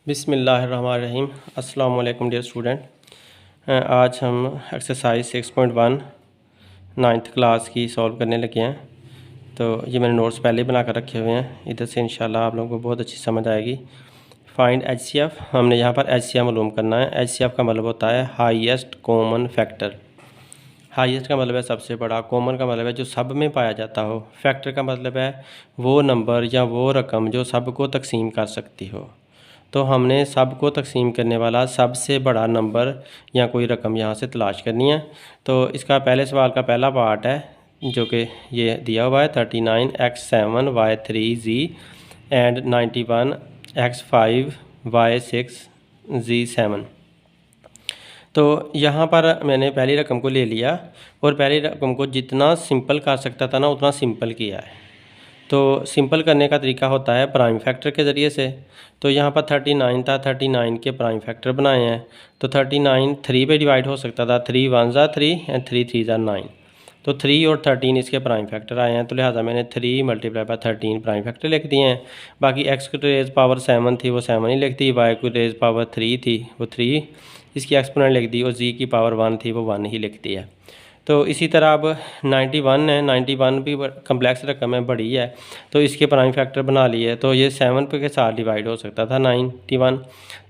बिस्मिल्लाहिर्रहमानिर्रहीम। अस्सलाम वालेकुम डियर स्टूडेंट। आज हम एक्सरसाइज 6.1 नाइन्थ क्लास की सॉल्व करने लगे हैं। तो ये मैंने नोट्स पहले ही बना कर रखे हुए हैं, इधर से इंशाल्लाह आप लोगों को बहुत अच्छी समझ आएगी। फाइंड HCF, हमने यहाँ पर HCF मालूम करना है। HCF का मतलब होता है हाईएस्ट कॉमन फैक्टर। हाईएस्ट का मतलब है सबसे बड़ा, कॉमन का मतलब है जो सब में पाया जाता हो, फैक्टर का मतलब है वो नंबर या वो रकम जो सब को तकसीम कर सकती हो। तो हमने सब को तकसीम करने वाला सबसे बड़ा नंबर या कोई रकम यहाँ से तलाश करनी है। तो इसका पहले सवाल का पहला पार्ट है जो कि ये दिया हुआ है 39x7y3z एंड 91x5y6z7। तो यहाँ पर मैंने पहली रकम को ले लिया और पहली रकम को जितना सिंपल कर सकता था ना उतना सिंपल किया है। तो सिंपल करने का तरीका होता है प्राइम फैक्टर के ज़रिए से। तो यहाँ पर 39 था, 39 के प्राइम फैक्टर बनाए हैं। तो 39 3 पे डिवाइड हो सकता था, 3 1 ज़ा 3 एंड 3 3 ज़ा 9। तो 3 और 13 इसके प्राइम फैक्टर आए हैं, तो लिहाजा मैंने 3 मल्टीप्लाई बाय 13 प्राइम फैक्टर लिख दिए हैं। बाकी x की रेज पावर 7 थी वो 7 ही लिख दी, y की रेज पावर 3 थी वो 3 इसकी एक्सपोनेंट लिख दी और z की पावर 1 थी वो 1 ही लिख दी है। तो इसी तरह अब 91 है, 91 भी कम्प्लेक्स रकम है, बड़ी है, तो इसके प्राइम फैक्टर बना लिए। तो ये 7 पे के साथ डिवाइड हो सकता था 91।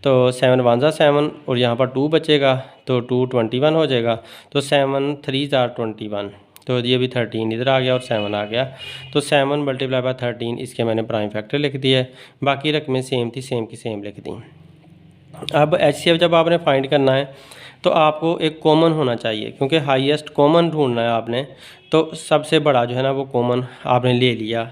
तो 7 1 ज़ा 7 और यहाँ पर 2 बचेगा तो 2 21 हो जाएगा। तो 7 3 ज़ा 21, तो ये भी 13 इधर आ गया और 7 आ गया। तो 7 मल्टीप्लाई बाय 13 इसके मैंने प्राइम फैक्टर लिख दिए। बाकी रकमें सेम थी, सेम की सेम लिख दी। अब HCF जब आपने फाइंड करना है तो आपको एक कॉमन होना चाहिए, क्योंकि हाईएस्ट कॉमन ढूंढना है आपने। तो सबसे बड़ा जो है ना वो कॉमन आपने ले लिया।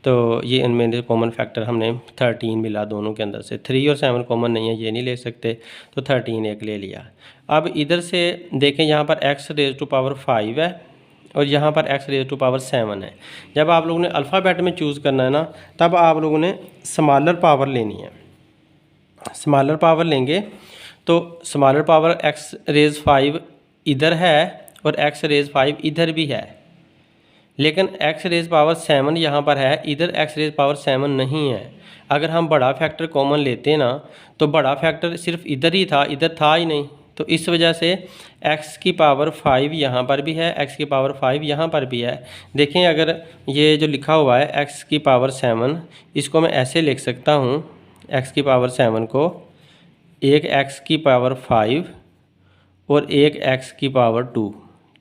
तो ये इनमें कॉमन फैक्टर हमने 13 मिला दोनों के अंदर से। 3 और 7 कॉमन नहीं है, ये नहीं ले सकते, तो 13 एक ले लिया। अब इधर से देखें, यहाँ पर x रेज टू पावर 5 है और यहाँ पर x रेज टू पावर 7 है। जब आप लोगों ने अल्फ़ाबेट में चूज़ करना है ना, तब आप लोगों ने स्मॉलर पावर लेनी है। स्मॉलर पावर लेंगे तो स्मॉलर पावर x रेज 5 इधर है और x रेज 5 इधर भी है, लेकिन x रेज पावर 7 यहाँ पर है, इधर x रेज पावर 7 नहीं है। अगर हम बड़ा फैक्टर कॉमन लेते ना तो बड़ा फैक्टर सिर्फ इधर ही था, इधर था ही नहीं। तो इस वजह से x की पावर 5 यहाँ पर भी है, x की पावर 5 यहाँ पर भी है। देखें, अगर ये जो लिखा हुआ है x की पावर 7, इसको मैं ऐसे लिख सकता हूँ, x की पावर 7 को एक x की पावर 5 और एक x की पावर 2,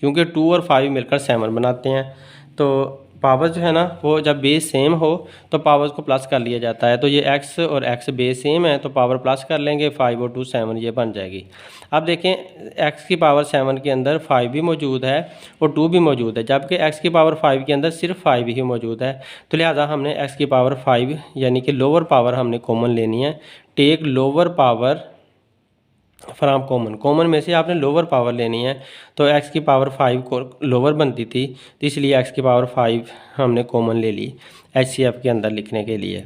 क्योंकि 2 और 5 मिलकर 7 बनाते हैं। तो पावर जो है ना वो जब बेस सेम हो तो पावर्स को प्लस कर लिया जाता है। तो ये x और x बेस सेम है तो पावर प्लस कर लेंगे, 5 और 2 7 ये बन जाएगी। अब देखें, x की पावर 7 के अंदर 5 भी मौजूद है और 2 भी मौजूद है, जबकि x की पावर 5 के अंदर सिर्फ 5 ही मौजूद है। तो लिहाजा हमने x की पावर 5 यानी कि लोअर पावर हमने कॉमन लेनी है। Take lower power from common, common में से आपने लोअर पावर लेनी है। तो x की पावर 5 को लोअर बनती थी, तो इसलिए x की पावर 5 हमने कॉमन ले ली HCF के अंदर लिखने के लिए।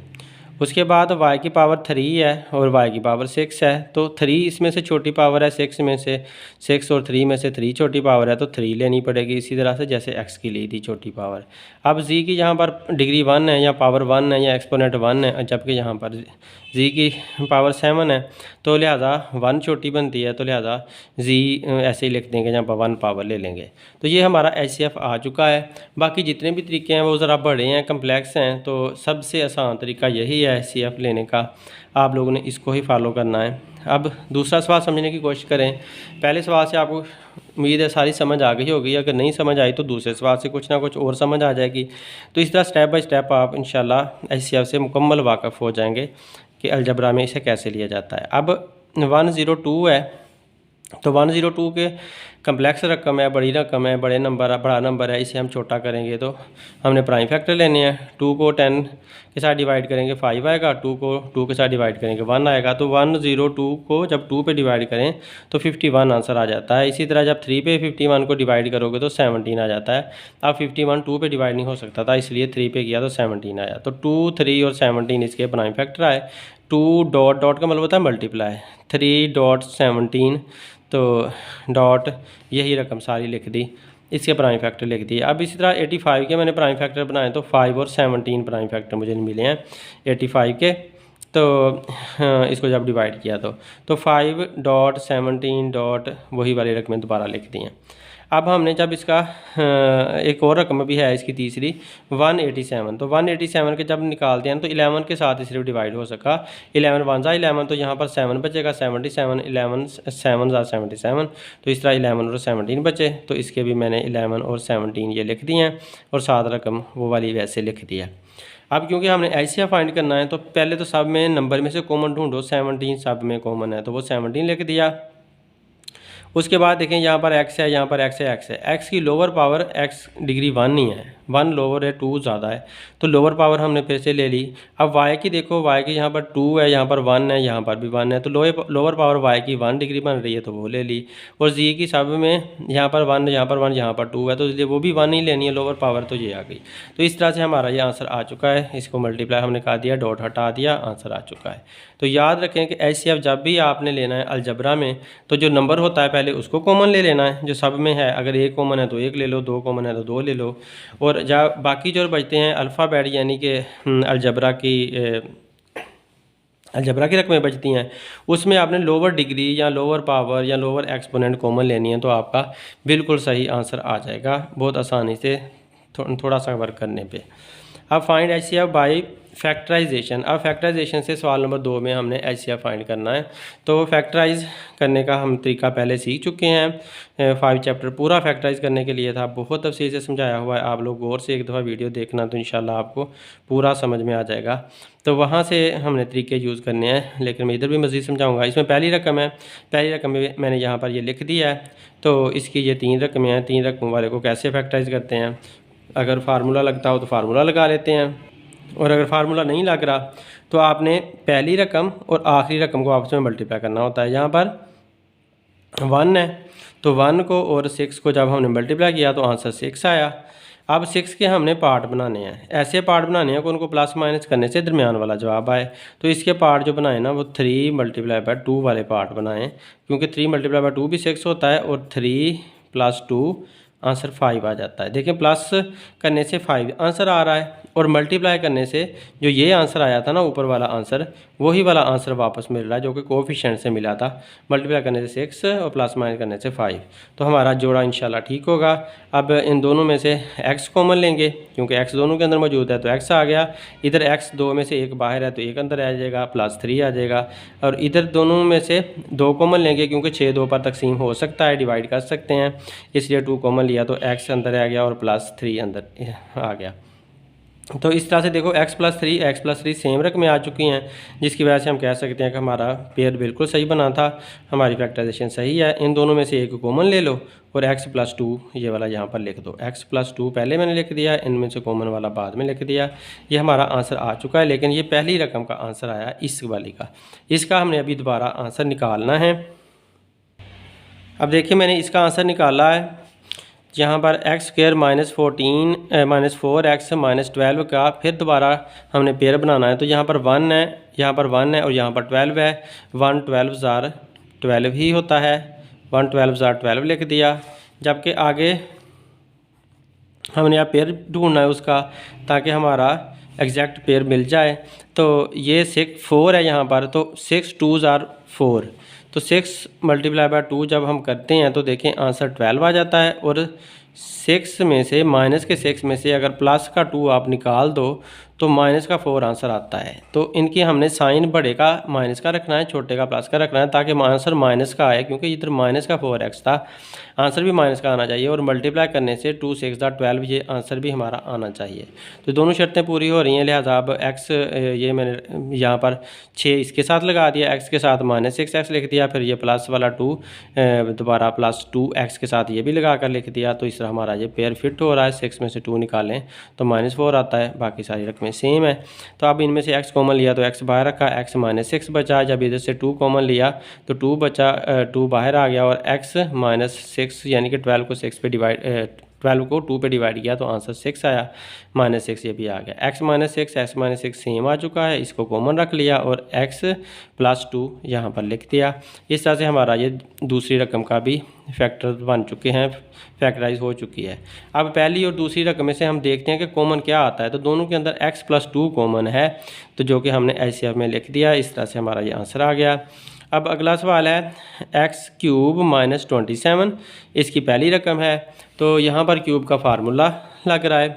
उसके बाद y की पावर 3 है और y की पावर 6 है। तो 3 इसमें से छोटी पावर है, 6 में से 6 और 3 में से 3 छोटी पावर है, तो 3 लेनी पड़ेगी, इसी तरह से जैसे x की ली थी छोटी पावर। अब z की यहाँ पर डिग्री 1 है या पावर 1 है या एक्सपोनेंट 1 है, जबकि यहाँ पर z की पावर 7 है, तो लिहाजा 1 छोटी बनती है, तो लिहाजा z ऐसे ही लिख देंगे, यहाँ पर 1 पावर ले लेंगे। तो ये हमारा HCF आ चुका है। बाकी जितने भी तरीके हैं वो ज़रा बड़े हैं, कम्प्लेक्स हैं, तो सबसे आसान तरीका यही है HCF लेने का। आप लोगों ने इसको ही फॉलो करना है। अब दूसरा सवाल समझने की कोशिश करें। पहले सवाल से आपको उम्मीद है सारी समझ आ गई होगी, अगर नहीं समझ आई तो दूसरे सवाल से कुछ ना कुछ और समझ आ जाएगी। तो इस तरह स्टेप बाय स्टेप आप इंशाल्लाह HCF से मुकम्मल वाक़फ़ हो जाएंगे कि अलजबरा में इसे कैसे लिया जाता है। अब 102 है, तो 102 के कम्प्लेक्स रकम है, बड़ी रकम है, बड़ा नंबर है, इसे हम छोटा करेंगे तो हमने प्राइम फैक्टर लेने हैं। 2 को 10 के साथ डिवाइड करेंगे 5 आएगा, 2 को 2 के साथ डिवाइड करेंगे 1 आएगा। तो 102 को जब 2 पे डिवाइड करें तो 51 आंसर आ जाता है। इसी तरह जब 3 पे 51 को डिवाइड करोगे तो 17 आ जाता है। अब 51 2 पे डिवाइड नहीं हो सकता था, इसलिए 3 पे किया तो 17 आया। तो 2 3 और 17 इसके प्राइम फैक्टर आए। 2 डॉट डॉट का मतलब होता है मल्टीप्लाई, 3 डॉट 17, तो डॉट यही रकम सारी लिख दी, इसके प्राइम फैक्टर लिख दिए। अब इसी तरह 85 के मैंने प्राइम फैक्टर बनाए, तो 5 और 17 प्राइम फैक्टर मुझे मिले हैं 85 के। तो इसको जब डिवाइड किया तो 5.17 डॉट वही वाली रकमें दोबारा लिख दी हैं। अब हमने जब इसका एक और रकम भी है इसकी तीसरी 187, तो 187 के जब निकालते हैं तो 11 के साथ ही सिर्फ डिवाइड हो सका। 11 वन ज़ा 11, तो यहाँ पर 7 बचेगा, 77, 11 7 ज़ा 77, तो इस तरह 11 और 17 बचे। तो इसके भी मैंने 11 और 17 ये लिख दिए हैं और 7 रकम वो वाली वैसे लिख दिया। अब क्योंकि हमने एचसीएफ फाइंड करना है तो पहले तो सब में नंबर में से कॉमन ढूंढो। 17 सब में कॉमन है तो वो 17 लिख दिया। उसके बाद देखें यहाँ पर x है, यहाँ पर x है, x है, x की लोअर पावर x डिग्री 1 नहीं है, 1 लोअर है, 2 ज़्यादा है, तो लोअर पावर हमने फिर से ले ली। अब y की देखो, y की यहाँ पर 2 है, यहाँ पर 1 है, यहाँ पर भी 1 है, तो लोअर पावर y की 1 डिग्री बन रही है तो वो ले ली। और z की सब में यहाँ पर 1, यहाँ पर 1, यहाँ पर 2 है, तो इसलिए वो भी 1 ही लेनी है लोअर पावर, तो ये आ गई। तो इस तरह से हमारा ये आंसर आ चुका है। इसको मल्टीप्लाई हमने कर दिया, डॉट हटा दिया, आंसर आ चुका है। तो याद रखें कि एचसीएफ जब भी आपने लेना है अलजबरा में तो जो नंबर होता है पहले उसको कॉमन ले लेना है जो सब में है। अगर एक कॉमन है तो एक ले लो, दो कॉमन है तो दो ले लो, और जब बाकी जो बचते हैं अल्फ़ाबेट यानी कि अलजबरा की रकमें बचती हैं उसमें आपने लोअर डिग्री या लोअर पावर या लोअर एक्सपोनेंट कॉमन लेनी है, तो आपका बिल्कुल सही आंसर आ जाएगा बहुत आसानी से थोड़ा सा वर्क करने पे। अब फाइंड एचसीएफ बाय फैक्टराइजेशन। अब फैक्टराइजेशन से सवाल नंबर 2 में हमने एचसीएफ फाइंड करना है। तो फैक्टराइज करने का हम तरीका पहले सीख चुके हैं। 5 चैप्टर पूरा फैक्टराइज करने के लिए था, बहुत तफसील से समझाया हुआ है। आप लोग गौर से एक दफ़ा वीडियो देखना तो इंशाल्लाह आपको पूरा समझ में आ जाएगा। तो वहाँ से हमने तरीके यूज़ करने हैं, लेकिन मैं इधर भी मज़ीद समझाऊँगा। इसमें पहली रकम है, पहली रकम में मैंने यहाँ पर ये लिख दिया है। तो इसकी ये 3 रकमें हैं, 3 रकमों वाले को कैसे फैक्टराइज करते हैं। अगर फार्मूला लगता हो तो फार्मूला लगा लेते हैं, और अगर फार्मूला नहीं लग रहा तो आपने पहली रकम और आखिरी रकम को आपस में मल्टीप्लाई करना होता है। यहाँ पर 1 है तो 1 को और 6 को जब हमने मल्टीप्लाई किया तो आंसर 6 आया। अब 6 के हमने पार्ट बनाने हैं, ऐसे पार्ट बनाने हैं कि उनको प्लस माइनस करने से दरमियान वाला जवाब आए। तो इसके पार्ट जो बनाए ना वो 3 मल्टीप्लाई बाय 2 वाले पार्ट बनाएं, क्योंकि 3 मल्टीप्लाई बाय 2 भी 6 होता है और 3 + 2 आंसर 5 आ जाता है। देखिए प्लस करने से 5 आंसर आ रहा है और मल्टीप्लाई करने से जो ये आंसर आया था ना ऊपर वाला आंसर, वही वाला आंसर वापस मिल रहा है जो कि कोफिशिएंट से मिला था। मल्टीप्लाई करने से 6 और प्लस माइनस करने से 5, तो हमारा जोड़ा इंशाल्लाह ठीक होगा। अब इन दोनों में से x कॉमन लेंगे, क्योंकि x दोनों के अंदर मौजूद है तो x आ गया। इधर x 2 में से एक बाहर है तो एक अंदर आ जाएगा, +3 आ जाएगा। और इधर दोनों में से 2 कॉमन लेंगे, क्योंकि 6 2 पर तकसीम हो सकता है, डिवाइड कर सकते हैं, इसलिए 2 कॉमन लिया तो x अंदर आ गया और +3 अंदर आ गया। तो इस तरह से देखो x + 3 सेम रकमें आ चुकी हैं, जिसकी वजह से हम कह सकते हैं कि हमारा पेयर बिल्कुल सही बना था, हमारी फैक्टराइजेशन सही है। इन दोनों में से एक कॉमन ले लो और x + 2 ये वाला यहाँ पर लिख दो। x + 2 पहले मैंने लिख दिया, इनमें से कॉमन वाला बाद में लिख दिया। ये हमारा आंसर आ चुका है, लेकिन ये पहली रकम का आंसर आया इस वाली का, इसका हमने अभी दोबारा आंसर निकालना है। अब देखिए मैंने इसका आंसर निकाला है, यहाँ पर x² - 4x - 12 का फिर दोबारा हमने पेयर बनाना है। तो यहाँ पर 1 है, यहाँ पर 1 है और यहाँ पर 12 है। 1 12 ज़ार 12 ही होता है, 1 12 ज़ार 12 लिख दिया। जबकि आगे हमने यहाँ पेयर ढूंढना है उसका, ताकि हमारा एग्जैक्ट पेयर मिल जाए। तो ये 4 है यहाँ पर, तो 6 2 ज़ार 4, तो 6 × 2 जब हम करते हैं तो देखें आंसर 12 आ जाता है। और 6 में से -6 में से अगर प्लस का 2 आप निकाल दो तो -4 आंसर आता है। तो इनकी हमने साइन बड़े का माइनस का रखना है, छोटे का प्लस का रखना है, ताकि आंसर माइनस का आए, क्योंकि इधर -4x था, आंसर भी माइनस का आना चाहिए। और मल्टीप्लाई करने से 2 6 12 ये आंसर भी हमारा आना चाहिए। तो दोनों शर्तें पूरी हो रही हैं, लिहाजा अब x ये मैंने यहाँ पर 6 इसके साथ लगा दिया, x के साथ -6x लिख दिया, फिर ये प्लस वाला 2 दोबारा +2x के साथ ये भी लगा कर लिख दिया। तो इस तरह हमारा ये पेयर फिट हो रहा है। 6 में से 2 निकालें तो -4 आता है, बाकी सारी रकमें सेम है। तो अब इनमें से x कॉमन लिया तो x बाहर रखा, x -6 बचा। जब इधर से 2 कॉमन लिया तो 2 बचा, 2 बाहर आ गया और x -6 यानी कि 12 को 6 पे डिवाइड 12 को 2 पे डिवाइड किया तो आंसर 6 आया, -6 ये भी आ गया। x माइनस सिक्स सेम आ चुका है, इसको कॉमन रख लिया और x + 2 यहाँ पर लिख दिया। इस तरह से हमारा ये दूसरी रकम का भी फैक्टर बन चुके हैं, फैक्टराइज हो चुकी है। अब पहली और दूसरी रकम में से हम देखते हैं कि कॉमन क्या आता है। तो दोनों के अंदर x + 2 कॉमन है, तो जो कि हमने HCF में लिख दिया। इस तरह से हमारा ये आंसर आ गया। अब अगला सवाल है x³ - 27, इसकी पहली रकम है। तो यहाँ पर क्यूब का फार्मूला लग रहा है,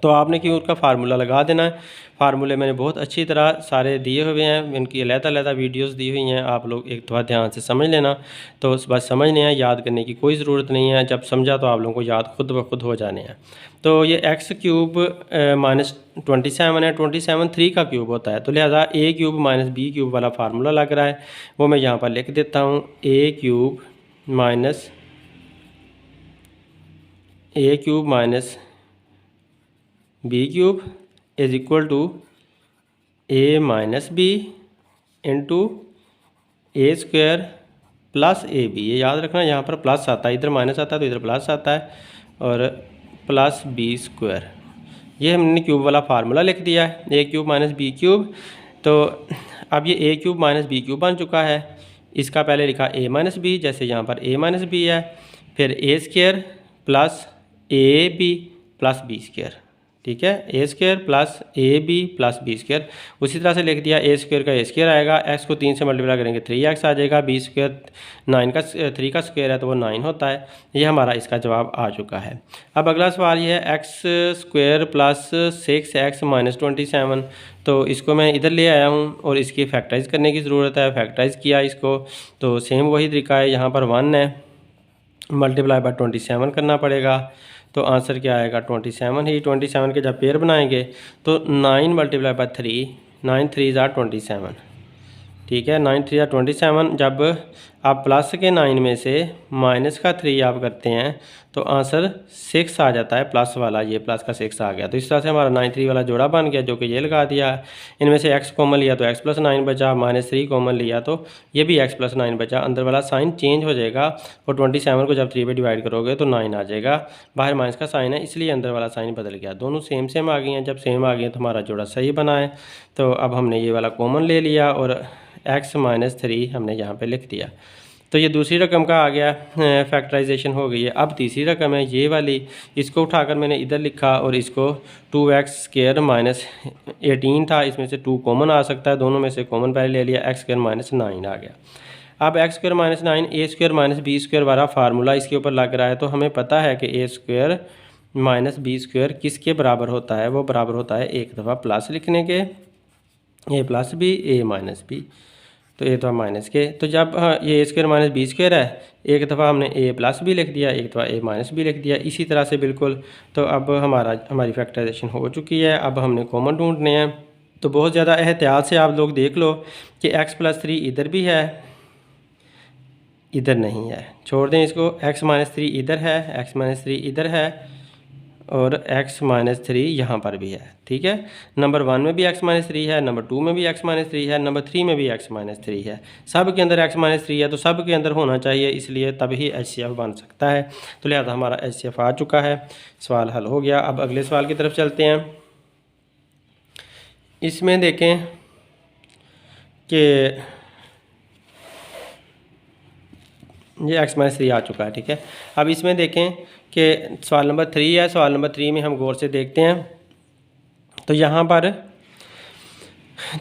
तो आपने क्यूब का फार्मूला लगा देना है। फार्मूले मैंने बहुत अच्छी तरह सारे दिए हुए हैं, इनकी अलग-अलग वीडियोस दी हुई हैं, आप लोग एक दफ़ा ध्यान से समझ लेना। तो बस समझने हैं, याद करने की कोई ज़रूरत नहीं है, जब समझा तो आप लोगों को याद खुद ब खुद हो जाने हैं। तो ये x³ - 27 है, 27 3 का क्यूब होता है, तो लिहाजा a³ - b³ वाला फार्मूला लग रहा है, वो मैं यहाँ पर लिख देता हूँ। a³ - b³ = a - b into a² + ab। ये याद रखना, यहाँ पर प्लस आता है, इधर माइनस आता है तो इधर प्लस आता है, और +b²। ये हमने क्यूब वाला फार्मूला लिख दिया है, a³ - b³। तो अब ये a³ - b³ बन चुका है। इसका पहले लिखा a - b, जैसे यहाँ पर a - b है, फिर a² + ab + b², ठीक है, a² + ab + b²। उसी तरह से लिख दिया, a² का a² आएगा, x को 3 से मल्टीप्लाई करेंगे 3x आ जाएगा, b² 3 का स्क्वायर है तो वो 9 होता है। ये हमारा इसका जवाब आ चुका है। अब अगला सवाल ये है x² + 6x - 27। तो इसको मैं इधर ले आया हूँ और इसकी फैक्टराइज करने की ज़रूरत है। फैक्टराइज किया इसको, तो सेम वही तरीका है, यहाँ पर 1 है, मल्टीप्लाई बाय 27 करना पड़ेगा। तो आंसर क्या आएगा, 27 ही। 27 के जब पेयर बनाएंगे तो 9 × 3, 9 3 = 27, ठीक है, 9 3 = 27। जब आप प्लस के 9 में से माइनस का 3 आप करते हैं तो आंसर 6 आ जाता है, प्लस वाला, ये प्लस का 6 आ गया। तो इस तरह से हमारा 9 3 वाला जोड़ा बन गया, जो कि ये लगा दिया। इनमें से x कॉमन लिया तो x + 9 बचा, -3 कॉमन लिया तो ये भी x + 9 बचा। अंदर वाला साइन चेंज हो जाएगा और 27 को जब 3 पे डिवाइड करोगे तो 9 आ जाएगा। बाहर माइनस का साइन है, इसलिए अंदर वाला साइन बदल गया। दोनों सेम सेम आ गई हैं। जब सेम आ गई हैं तो हमारा जोड़ा सही बना है। तो अब हमने ये वाला कॉमन ले लिया और x - 3 हमने यहाँ पे लिख दिया। तो ये दूसरी रकम का आ गया, फैक्टराइजेशन हो गई है। अब तीसरी रकम है ये वाली, इसको उठाकर मैंने इधर लिखा और इसको 2x² - 18 था, इसमें से 2 कॉमन आ सकता है, दोनों में से कॉमन पहले ले लिया, x² - 9 आ गया। अब x² - 9 a² - b² वाला फार्मूला इसके ऊपर लग रहा है। तो हमें पता है कि a² - b² किसके बराबर होता है, वो बराबर होता है एक दफ़ा प्लस लिखने के, a + b a - b, तो ए तो माइनस के। तो जब ये a² - b² है, एक दफ़ा हमने a + b लिख दिया, एक दफ़ा a - b लिख दिया, इसी तरह से बिल्कुल। तो अब हमारी फैक्टराइजेशन हो चुकी है। अब हमने कॉमन ढूंढने हैं, तो बहुत ज़्यादा एहतियात से आप लोग देख लो कि x + 3 इधर भी है, इधर नहीं है, छोड़ दें इसको। x - 3 इधर है, x - 3 इधर है, और x - 3 यहाँ पर भी है, ठीक है। नंबर 1 में भी x - 3 है, नंबर 2 में भी x - 3 है, नंबर 3 में भी x - 3 है। सब के अंदर x - 3 है, तो सब के अंदर होना चाहिए, इसलिए तभी HCF बन सकता है। तो लिहाजा हमारा HCF आ चुका है, सवाल हल हो गया। अब अगले सवाल की तरफ चलते हैं। इसमें देखें कि ये x - 3 आ चुका है, ठीक है। अब इसमें देखें कि सवाल नंबर 3 है। सवाल नंबर 3 में हम गौर से देखते हैं, तो यहाँ पर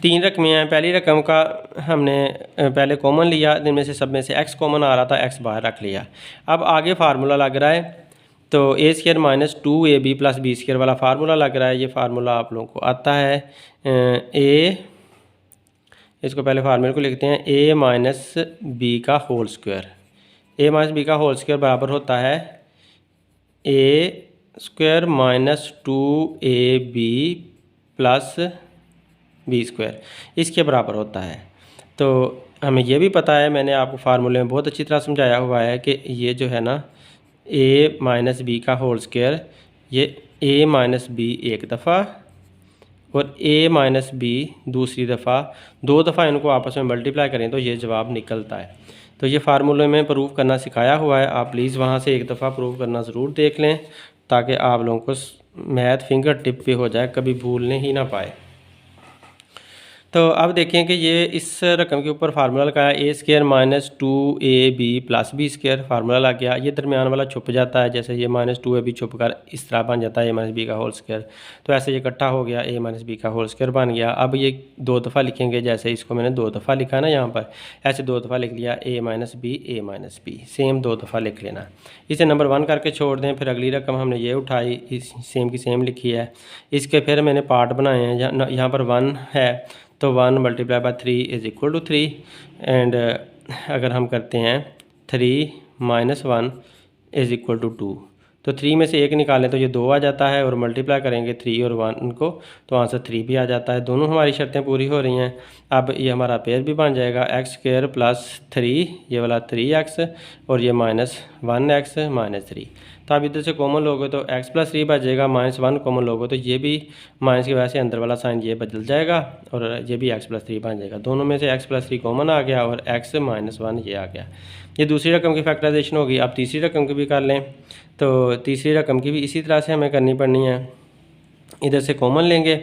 3 रकमें हैं। पहली रकम का हमने पहले कॉमन लिया, जिनमें से सब में से x कॉमन आ रहा था, x बाहर रख लिया। अब आगे फार्मूला लग रहा है, तो a² - 2ab + b² वाला फार्मूला लग रहा है। ये फार्मूला आप लोगों को आता है। इसको पहले फार्मूले को लिखते हैं, a - b का होल स्क्वायर। a - b का होल स्क्वायर बराबर होता है a² - 2ab + b², इसके बराबर होता है। तो हमें यह भी पता है, मैंने आपको फार्मूले में बहुत अच्छी तरह समझाया हुआ है कि ये जो है ना, a - b का होल स्क्वायर, ये a - b एक दफ़ा और a माइनस बी दूसरी दफ़ा, 2 दफ़ा इनको आपस में मल्टीप्लाई करें तो ये जवाब निकलता है। तो ये फार्मूले में प्रूव करना सिखाया हुआ है, आप प्लीज़ वहाँ से एक दफ़ा प्रूव करना ज़रूर देख लें ताकि आप लोगों को मैथ फिंगर टिप पे हो जाए, कभी भूलने ही ना पाए। तो अब देखें कि ये इस रकम के ऊपर फार्मूला लगाया, A square minus 2ab plus B square formula लग गया। ये दरमियान वाला छुप जाता है, जैसे ये माइनस 2ab छुप कर इस तरह बन जाता है ए माइनस बी का होल स्क्वायर। तो ऐसे ये इकट्ठा हो गया, ए माइनस बी का होल स्क्वायर बन गया। अब ये 2 दफ़ा लिखेंगे, जैसे इसको मैंने 2 दफ़ा लिखा ना यहाँ पर, ऐसे 2 दफ़ा लिख लिया ए माइनस बी, सेम 2 दफ़ा लिख लेना। इसे नंबर 1 करके छोड़ दें। फिर अगली रकम हमने ये उठाई, इस सेम की सेम लिखी है। इसके फिर मैंने पार्ट बनाए हैं, यहाँ पर 1 है तो 1 multiply by 3 is equal to 3। And अगर हम करते हैं 3 माइनस 1 इज़ इक्वल टू 2, तो 3 में से 1 निकालें तो ये 2 आ जाता है, और मल्टीप्लाई करेंगे 3 और 1 को तो आंसर 3 भी आ जाता है। दोनों हमारी शर्तें पूरी हो रही हैं। अब ये हमारा पेयर भी बन जाएगा, एक्स स्क्वायर प्लस 3, ये वाला 3x और ये माइनस 1x माइनस 3। तो आप इधर से कॉमन लोगे तो x प्लस 3 बचेगा, माइनस 1 कॉमन लोगे तो ये भी माइनस की वजह से अंदर वाला साइन ये बदल जाएगा और ये भी x प्लस 3 बन जाएगा। दोनों में से x प्लस 3 कॉमन आ गया और x माइनस 1 ये आ गया। ये दूसरी रकम की फैक्टराइजेशन होगी। आप तीसरी रकम की भी कर लें, तो तीसरी रकम की भी इसी तरह से हमें करनी पड़नी है। इधर से कॉमन लेंगे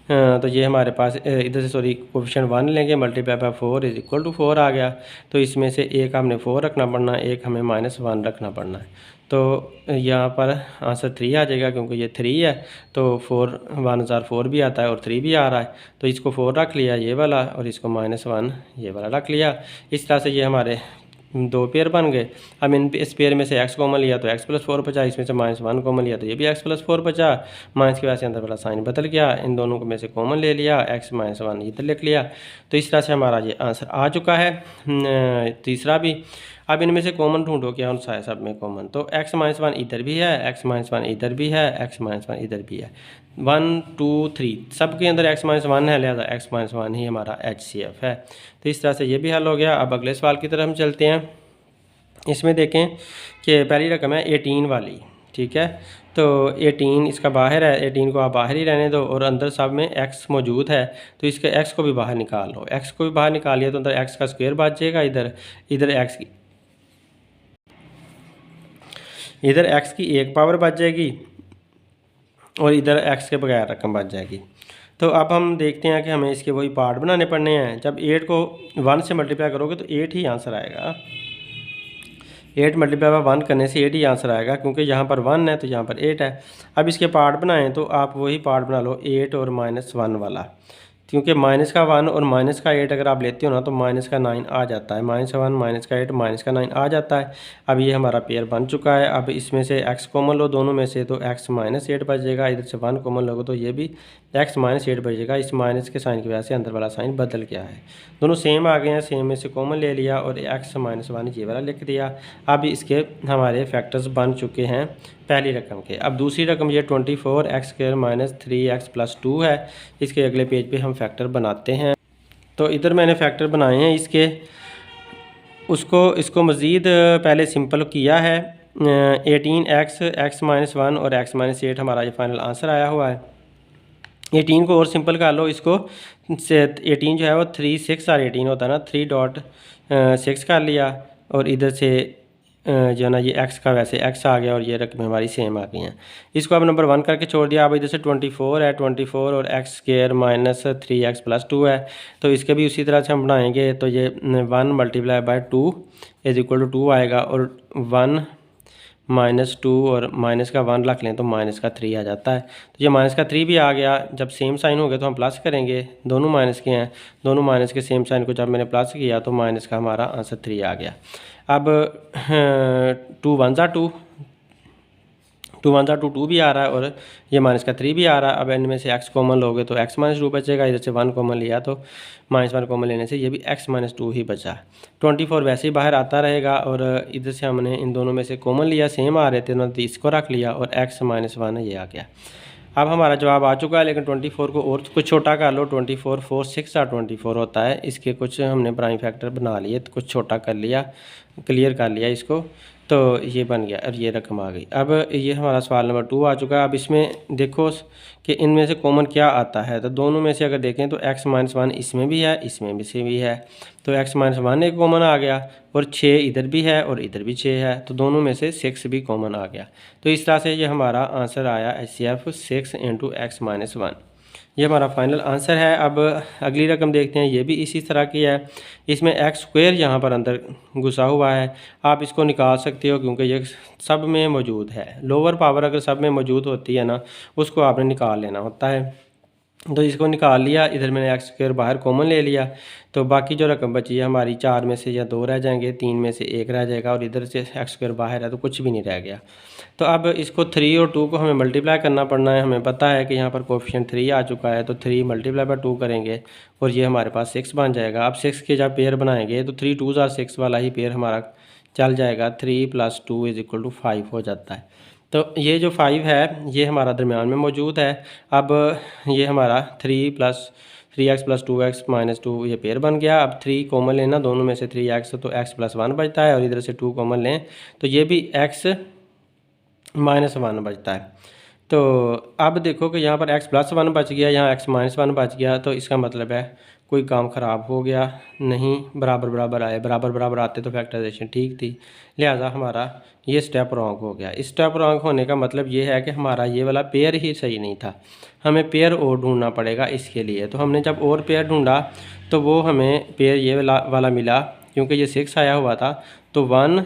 तो ये हमारे पास इधर से सॉरी कोफिशिएंट 1 लेंगे, multiply by 4 is equal to 4 आ गया। तो इसमें से एक हमने 4 रखना पड़ना है, एक हमें माइनस 1 रखना पड़ना है। तो यहाँ पर आंसर 3 आ जाएगा, क्योंकि ये 3 है तो 4 1004 भी आता है और 3 भी आ रहा है। तो इसको 4 रख लिया ये वाला, और इसको माइनस 1 ये वाला रख लिया। इस तरह से ये हमारे 2 पेयर बन गए। अब इस पेयर में से x कॉमन लिया तो x प्लस 4 बचा, इसमें से माइनस 1 कॉमन लिया तो ये भी x प्लस 4 बचा। माइनस की वजह से अंदर वाला साइन बदल गया, इन दोनों को में से कॉमन ले लिया, x माइनस 1 इधर लिख लिया। तो इस तरह से हमारा ये आंसर आ चुका है तीसरा भी। अब इनमें से कॉमन ढूंढो क्या सा है सब में कॉमन, तो x माइनस 1 इधर भी है, x माइनस 1 इधर भी है, x माइनस 1 इधर भी है। 1 2 3 सब के अंदर x माइनस 1 है, लिहाजा x माइनस 1 ही हमारा HCF है। तो इस तरह से ये भी हल हो गया। अब अगले सवाल की तरफ हम चलते हैं। इसमें देखें कि पहली रकम है 18 वाली, ठीक है। तो 18 इसका बाहर है, 18 को आप बाहर ही रहने दो और अंदर सब में x मौजूद है, तो इसके x को भी बाहर निकाल लो। x को भी बाहर निकालिए तो अंदर x का स्क्वायर बच जाएगा, इधर x की 1 पावर बच जाएगी और इधर x के बगैर रकम बच जाएगी। तो अब हम देखते हैं कि हमें इसके वही पार्ट बनाने पड़ने हैं। जब 8 को 1 से मल्टीप्लाई करोगे तो 8 ही आंसर आएगा। 8 मल्टीप्लाई बाय 1 करने से 8 ही आंसर आएगा, क्योंकि यहाँ पर 1 है तो यहाँ पर 8 है। अब इसके पार्ट बनाएं तो आप वही पार्ट बना लो 8 और माइनस 1 वाला, क्योंकि माइनस का 1 और माइनस का 8 अगर आप लेते हो ना तो माइनस का 9 आ जाता है। माइनस का 1 माइनस का 8 माइनस का 9 आ जाता है। अब ये हमारा पेयर बन चुका है। अब इसमें से x कॉमन लो दोनों में से तो x माइनस 8 बचेगा, इधर से 1 कॉमन लोगे तो ये भी x माइनस 8 बचेगा। इस माइनस के साइन की वजह से अंदर वाला साइन बदल गया है। दोनों सेम आ गए हैं, सेम में से कॉमन ले लिया और x माइनस 1 ये वाला लिख दिया। अब इसके हमारे फैक्टर्स बन चुके हैं पहली रकम के। अब दूसरी रकम ये 24 x square minus 3x plus 2 है। इसके अगले पेज पे हम फैक्टर बनाते हैं। तो इधर मैंने फैक्टर बनाए हैं इसके, इसको मज़ीद पहले सिंपल किया है। 18x x माइनस 1 और x माइनस 8 हमारा ये फाइनल आंसर आया हुआ है। 18 को और सिंपल कर लो, इसको 18 जो है वो 3 6 और 18 होता है ना, 3.6 कर लिया और इधर से जो है ना ये x का वैसे x आ गया और ये रकम हमारी सेम आ गई हैं। इसको अब नंबर 1 करके छोड़ दिया। अब इधर से 24 है, 24 और x square minus 3x plus 2 है, तो इसके भी उसी तरह से हम बनाएंगे। तो ये 1 multiply by 2 is equal to 2 आएगा और 1 माइनस 2 और माइनस का 1 रख लें तो माइनस का 3 आ जाता है। तो ये माइनस का 3 भी आ गया। जब सेम साइन हो गया तो हम प्लस करेंगे, दोनों माइनस के हैं, दोनों माइनस के सेम साइन को जब मैंने प्लस किया तो माइनस का हमारा आंसर 3 आ गया। अब 2 1 ज़ा 2, 2 1 ज़ा 2 2 भी आ रहा है और ये माइनस का 3 भी आ रहा है। अब इनमें से x कॉमन लोगे तो x माइनस 2 बचेगा, इधर से 1 कॉमन लिया तो माइनस 1 कॉमन लेने से ये भी x माइनस 2 ही बचा। 24 वैसे ही बाहर आता रहेगा और इधर से हमने इन दोनों में से कॉमन लिया, सेम आ रहे थे तो इसको रख लिया और x माइनस 1 ये आ गया। अब हमारा जवाब आ चुका है, लेकिन 24 को और कुछ छोटा कर लो। 24 4 6 और 24 होता है, इसके कुछ हमने प्राइम फैक्टर बना लिए तो कुछ छोटा कर लिया, क्लियर कर लिया इसको। तो ये बन गया और ये रकम आ गई। अब ये हमारा सवाल नंबर 2 आ चुका है। अब इसमें देखो कि इनमें से कॉमन क्या आता है, तो दोनों में से अगर देखें तो x-1 इसमें भी है, इसमें भी है, तो x-1 एक कॉमन आ गया और 6 इधर भी है और इधर भी 6 है, तो दोनों में से 6 भी कॉमन आ गया। तो इस तरह से ये हमारा आंसर आया HCF 6 × x-1। ये हमारा फाइनल आंसर है। अब अगली रकम देखते हैं, ये भी इसी तरह की है। इसमें x² यहाँ पर अंदर घुसा हुआ है, आप इसको निकाल सकते हो क्योंकि ये सब में मौजूद है। लोअर पावर अगर सब में मौजूद होती है ना, उसको आपने निकाल लेना होता है। तो इसको निकाल लिया, इधर मैंने x² बाहर कॉमन ले लिया, तो बाकी जो रकम बची है हमारी 4 में से या 2 रह जाएंगे, 3 में से 1 रह जाएगा और इधर से x² बाहर है तो कुछ भी नहीं रह गया। तो अब इसको 3 और 2 को हमें मल्टीप्लाई करना पड़ना है। हमें पता है कि यहाँ पर कोफिशिएंट 3 आ चुका है, तो 3 × 2 करेंगे और ये हमारे पास 6 बन जाएगा। अब 6 के जब पेयर बनाएंगे तो 3 2s are 6 वाला ही पेयर हमारा चल जाएगा। 3 + 2 = 5 हो जाता है। तो ये जो 5 है ये हमारा दरमियान में मौजूद है। अब ये हमारा 3x + 2x - 2 ये पेयर बन गया। अब 3 कॉमन लेना, दोनों में से 3x, तो x + 1 बचता है और इधर से 2 कॉमन लें तो ये भी x - 1 बचता है। तो अब देखो कि यहाँ पर x + 1 बच गया, यहाँ x - 1 बच गया, तो इसका मतलब है कोई काम ख़राब हो गया नहीं, बराबर बराबर आए। बराबर बराबर आते तो फैक्टराइजेशन ठीक थी, लिहाजा हमारा ये स्टेप रॉन्ग हो गया। इस स्टेप रॉन्ग होने का मतलब ये है कि हमारा ये वाला पेयर ही सही नहीं था, हमें पेयर और ढूंढना पड़ेगा इसके लिए। तो हमने जब और पेयर ढूंढा तो वो हमें पेयर ये वाला मिला, क्योंकि ये 6 आया हुआ था, तो 1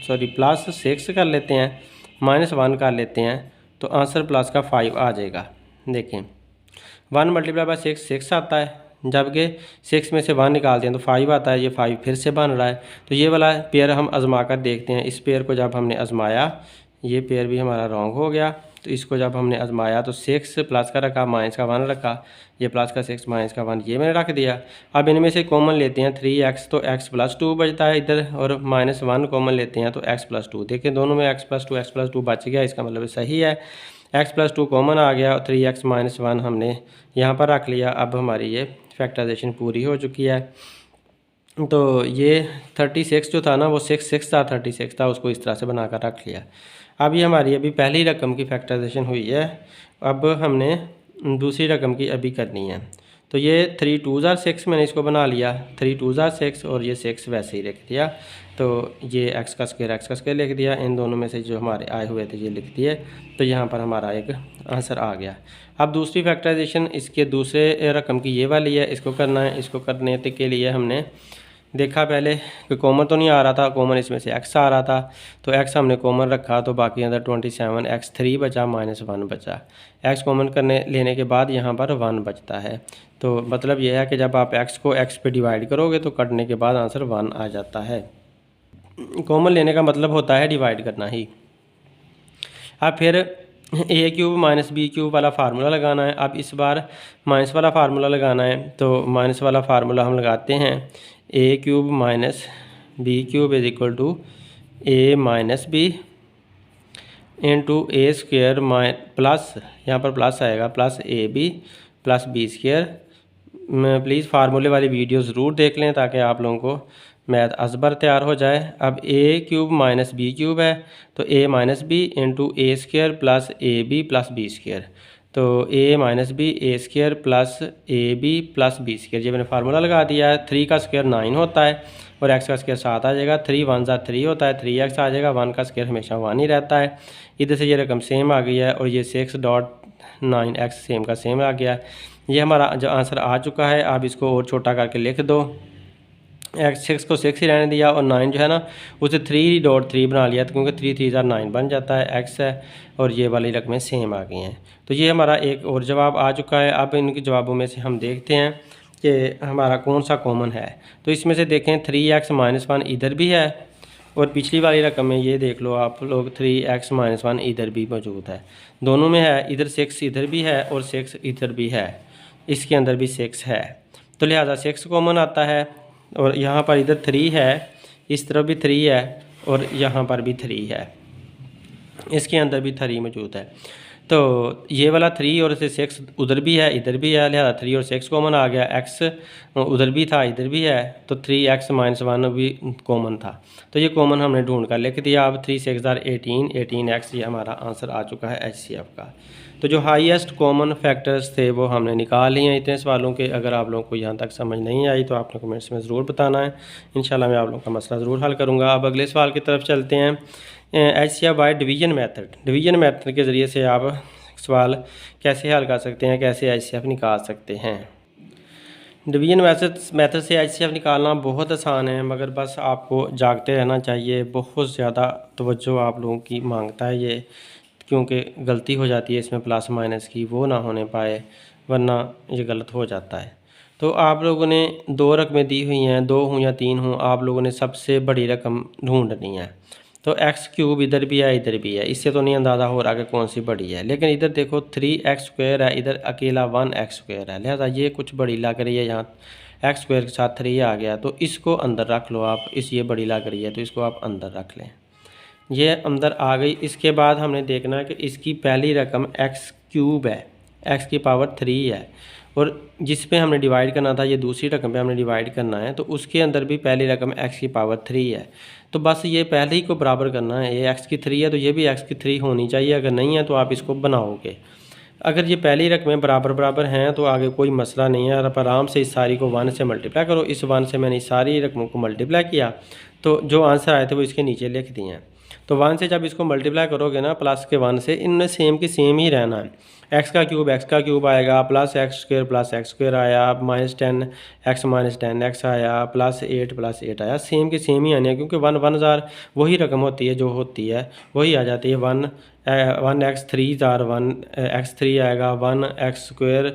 +6 कर लेते हैं, -1 कर लेते हैं, तो आंसर प्लस का 5 आ जाएगा। देखें 1 × 6 6 आता है, जबकि 6 में से 1 निकालते हैं तो 5 आता है। ये 5 फिर से बन रहा है, तो ये वाला पेयर हम आजमा कर देखते हैं। इस पेयर को जब हमने आजमाया, ये पेयर भी हमारा रॉन्ग हो गया। तो इसको जब हमने आजमाया तो 6 प्लस का रखा, माइनस का 1 रखा, ये प्लस का 6 माइनस का 1 ये मैंने रख दिया। अब इनमें से कॉमन लेते हैं 3x, तो x + 2 बचता है इधर, और -1 कॉमन लेते हैं तो x + 2। देखें दोनों में x + 2 बच गया, इसका मतलब सही है। x + 2 कॉमन आ गया और 3x - 1 हमने यहाँ पर रख लिया। अब हमारी ये फैक्टराइजेशन पूरी हो चुकी है। तो ये 36 जो था ना, वो 6 था, 36 था, उसको इस तरह से बना कर रख लिया। अब ये हमारी अभी पहली रकम की फैक्टराइजेशन हुई है, अब हमने दूसरी रकम की अभी करनी है। तो ये 3 2s are 6 मैंने इसको बना लिया, 3 2s are 6 और ये 6 वैसे ही लिख दिया। तो ये x का स्क्वायर लिख दिया, इन दोनों में से जो हमारे आए हुए थे ये लिख दिए, तो यहाँ पर हमारा एक आंसर आ गया। अब दूसरी फैक्टराइजेशन इसके दूसरे रकम की ये वाली है, इसको करना है। इसको करने के लिए हमने देखा पहले कि कॉमन तो नहीं आ रहा था, कॉमन इसमें से x आ रहा था, तो x हमने कॉमन रखा, तो बाकी अंदर 27 x3 बचा, -1 बचा। x कॉमन लेने के बाद यहाँ पर 1 बचता है। तो मतलब यह है कि जब आप x को x पे डिवाइड करोगे तो कटने के बाद आंसर 1 आ जाता है। कॉमन लेने का मतलब होता है डिवाइड करना ही। अब फिर a³ - b³ वाला फार्मूला लगाना है। अब इस बार माइनस वाला फार्मूला लगाना है, तो माइनस वाला फार्मूला हम लगाते हैं, a³ - b³ = a - b × a² plus, यहाँ पर प्लस आएगा, प्लस ab + b²। प्लीज़ फार्मूले वाली वीडियो ज़रूर देख लें ताकि आप लोगों को मैथ असबर तैयार हो जाए। अब a³ - b³ है, तो a - b × a² + ab + b²। तो a - b a² + ab + b², ये मैंने फार्मूला लगा दिया है। 3 का स्क्वायर 9 होता है और x का स्क्वायर 7 आ जाएगा। 3 1s are 3 होता है, 3x आ जाएगा। 1 का स्क्वायर हमेशा 1 ही रहता है। इधर से ये रकम सेम आ गई है और ये 6.9x सेम का सेम आ गया। ये हमारा जो आंसर आ चुका है। आप इसको और छोटा करके लिख दो, x6 को 6 ही रहने दिया और 9 जो है ना उसे 3.3 बना लिया, तो क्योंकि 3 3s are 9 बन जाता है, x है और ये वाली रकमें सेम आ गई हैं। तो ये हमारा एक और जवाब आ चुका है। अब इनके जवाबों में से हम देखते हैं कि हमारा कौन सा कॉमन है। तो इसमें से देखें 3x - 1 इधर भी है और पिछली वाली रकम में ये देख लो आप लोग 3x - 1 इधर भी मौजूद है, दोनों में है। इधर 6 इधर भी है और 6 इधर भी है, इसके अंदर भी 6 है, तो लिहाजा 6 कॉमन आता है। और यहाँ पर इधर 3 है, इस तरफ भी 3 है और यहाँ पर भी 3 है, इसके अंदर भी 3 मौजूद है। तो ये वाला 3 और 6 उधर भी है इधर भी है, लिहाजा 3 और 6 कॉमन आ गया। x उधर भी था इधर भी है, तो 3x - 1 भी कॉमन था, तो ये कॉमन हमने ढूंढ कर लिख दिया। अब 3 6 18, 18x ये हमारा आंसर आ चुका है HCF का। तो जो हाईएस्ट कॉमन फैक्टर्स थे वो हमने निकाल लिए हैं इतने सवालों के। अगर आप लोगों को यहाँ तक समझ नहीं आई तो आपने कमेंट्स में ज़रूर बताना है, इंशाल्लाह मैं आप लोगों का मसला ज़रूर हल करूँगा। अब अगले सवाल की तरफ चलते हैं। HCF by division method. Division method के ज़रिए से आप सवाल कैसे हल कर सकते हैं, कैसे HCF निकाल सकते हैं। डिवीजन मेथड से HCF निकालना बहुत आसान है, मगर बस आपको जागते रहना चाहिए। बहुत ज़्यादा तवज्जो आप लोगों की मांगता है ये, क्योंकि गलती हो जाती है इसमें प्लस माइनस की, वो ना होने पाए, वरना ये गलत हो जाता है। तो आप लोगों ने 2 रकमें दी हुई हैं, 2 हों या 3 हों, आप लोगों ने सबसे बड़ी रकम ढूंढनी है। तो x³ इधर भी है इधर भी है, इससे तो नहीं अंदाज़ा हो रहा कि कौन सी बड़ी है, लेकिन इधर देखो 3x² है, इधर अकेला 1x² है, लिहाजा ये कुछ बड़ी लग रही है। यहाँ x² के साथ 3 आ गया, तो इसको अंदर रख लो आप। ये बड़ी लग रही है तो इसको आप अंदर रख लें, ये अंदर आ गई। इसके बाद हमने देखना है कि इसकी पहली रकम x³ है, x की पावर 3 है, और जिस पे हमने डिवाइड करना था ये दूसरी रकम पे हमने डिवाइड करना है, तो उसके अंदर भी पहली रकम x की पावर 3 है। तो बस ये पहले ही को बराबर करना है, ये x की 3 है तो ये भी x की 3 होनी चाहिए। अगर नहीं है तो आप इसको बनाओगे। अगर ये पहली रकमें बराबर बराबर हैं तो आगे कोई मसला नहीं है। आप आराम से इस सारी को 1 से मल्टीप्लाई करो। इस 1 से मैंने इस सारी रकमों को मल्टीप्लाई किया, तो जो आंसर आए थे वो इसके नीचे लिख दिए हैं। तो 1 से जब इसको मल्टीप्लाई करोगे ना प्लस के 1 से, इनमें सेम की सेम ही रहना है। x का क्यूब आएगा, प्लस x² आया, -10 x - 10x आया, +8 आया, सेम की सेम ही आनी है, क्योंकि 1 वही रकम होती है जो होती है वही आ जाती है। 1x3 1x3 आएगा, 1x²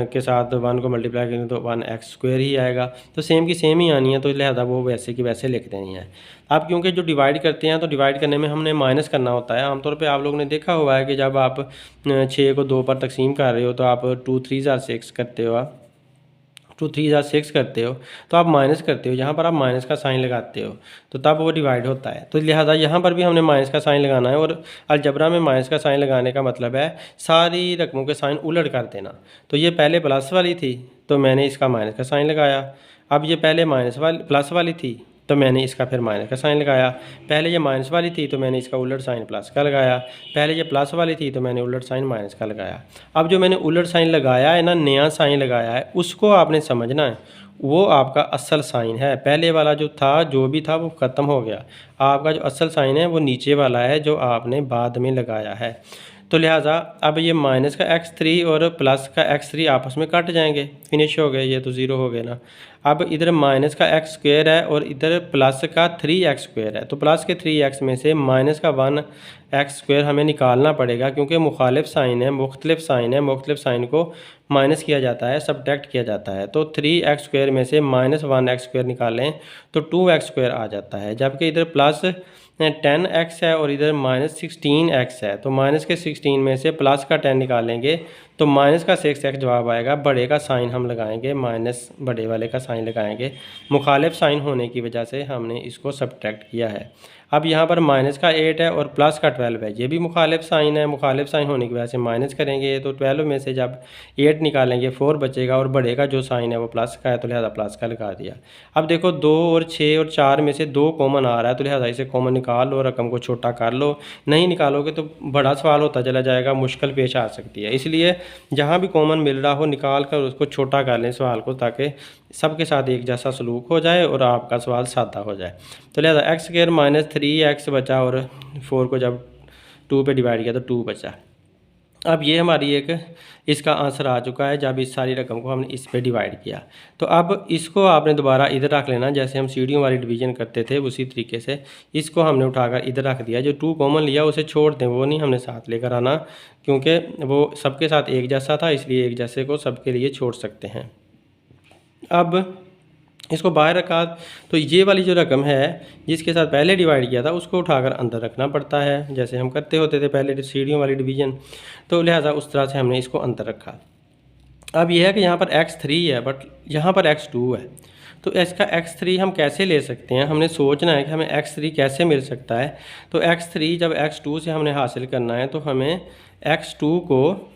के साथ 1 को मल्टीप्लाई करेंगे तो 1x² ही आएगा, तो सेम की सेम ही आनी है, तो लिहाजा वो वैसे की वैसे लिख देनी है। अब क्योंकि जो डिवाइड करते हैं तो डिवाइड करने में हमने माइनस करना होता है। आमतौर पे आप लोगों ने देखा हुआ है कि जब आप 6 को 2 पर तकसीम कर रहे हो तो आप 2 3 6 करते हो, आप 2 3 6 करते हो, तो आप माइनस करते हो, यहाँ पर आप माइनस का साइन लगाते हो, तो तब वो डिवाइड होता है। तो लिहाजा यहाँ पर भी हमने माइनस का साइन लगाना है, और अलजबरा में माइनस का साइन लगाने का मतलब है सारी रकमों के साइन उलट कर देना। तो ये पहले प्लस वाली थी तो मैंने इसका माइनस का साइन लगाया, अब ये पहले प्लस वाली थी तो मैंने इसका फिर माइनस का साइन लगाया, पहले ये माइनस वाली थी तो मैंने इसका उलट साइन प्लस का लगाया, पहले ये प्लस वाली थी तो मैंने उलट साइन माइनस का लगाया। अब जो मैंने उलट साइन लगाया है ना, नया साइन लगाया है, उसको आपने समझना है, वो आपका असल साइन है। पहले वाला जो था जो भी था वो ख़त्म हो गया, आपका जो असल साइन है वो नीचे वाला है जो आपने बाद में लगाया है। तो लिहाजा अब ये माइनस का x3 और प्लस का x3 आपस में कट जाएंगे, फिनिश हो गए, ये तो ज़ीरो हो गए ना। अब इधर माइनस का x² है और इधर प्लस का 3x² है, तो प्लस के 3x में से माइनस का 1x² हमें निकालना पड़ेगा, क्योंकि मुखालिफ साइन है, मुख्तलिफ साइन है, मुख्तलिफ साइन को माइनस किया जाता है, सब्ट्रैक्ट किया जाता है। तो 3x² में से -1x² निकालें तो 2x² आ जाता है, जबकि इधर प्लस 10x है और इधर -16x है, तो माइनस के 16 में से प्लस का 10 निकालेंगे तो माइनस का 6x जवाब आएगा। बड़े का साइन हम लगाएंगे, माइनस बड़े वाले का साइन लगाएंगे, मुखालिफ साइन होने की वजह से हमने इसको सब्ट्रैक्ट किया है। अब यहाँ पर माइनस का 8 है और प्लस का 12 है, ये भी मुखालिफ साइन है, मुखालिफ साइन होने की वजह से माइनस करेंगे, तो 12 में से जब 8 निकालेंगे 4 बचेगा, और बड़े का जो साइन है वो प्लस का है, तो लिहाजा प्लस का लगा दिया। अब देखो 2 और 6 और 4 में से 2 कॉमन आ रहा है, तो लिहाजा इसे कॉमन निकाल लो, रकम को छोटा कर लो। नहीं निकालोगे तो बड़ा सवाल होता चला जाएगा, मुश्किल पेश आ सकती है। इसलिए जहाँ भी कॉमन मिल रहा हो निकाल कर उसको छोटा कर लें सवाल को, ताकि सबके साथ एक जैसा सलूक हो जाए और आपका सवाल सादा हो जाए। तो लिहाजा x² - 3x बचा, और 4 को जब 2 पे डिवाइड किया तो 2 बचा। अब ये हमारी एक इसका आंसर आ चुका है, जब इस सारी रकम को हमने इस पे डिवाइड किया। तो अब इसको आपने दोबारा इधर रख लेना, जैसे हम सीढ़ियों वाली डिवीजन करते थे उसी तरीके से इसको हमने उठाकर इधर रख दिया। जो 2 कॉमन लिया उसे छोड़ दें, वो नहीं हमने साथ लेकर आना, क्योंकि वो सबके साथ एक जैसा था, इसलिए एक जैसे को सबके लिए छोड़ सकते हैं। अब इसको बाहर रखा, तो ये वाली जो रकम है जिसके साथ पहले डिवाइड किया था उसको उठाकर अंदर रखना पड़ता है, जैसे हम करते होते थे पहले सीढ़ियों वाली डिवीज़न। तो लिहाजा उस तरह से हमने इसको अंदर रखा। अब यह है कि यहाँ पर x3 है बट यहाँ पर x2 है, तो इसका x3 हम कैसे ले सकते हैं, हमने सोचना है कि हमें x3 कैसे मिल सकता है। तो x3 जब x2 से हमने हासिल करना है तो हमें x2 को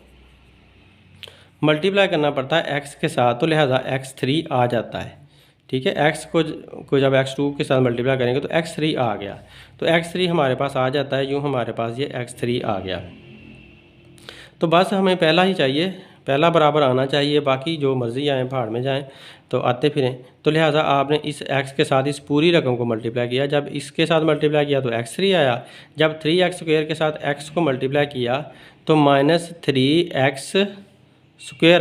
मल्टीप्लाई करना पड़ता है x के साथ, तो लिहाजा x3 आ जाता है। ठीक है, x को जब x2 के साथ मल्टीप्लाई करेंगे तो x3 आ गया, तो x3 हमारे पास आ जाता है, यूँ हमारे पास ये x3 आ गया। तो बस हमें पहला ही चाहिए, पहला बराबर आना चाहिए, बाकी जो मर्ज़ी आए भाड़ में जाएं तो आते फिरें। तो लिहाजा आपने इस x के साथ इस पूरी रकम को मल्टीप्लाई किया, जब इसके साथ मल्टीप्लाई किया तो x3 आया, जब 3x² के साथ x को मल्टीप्लाई किया तो -3x²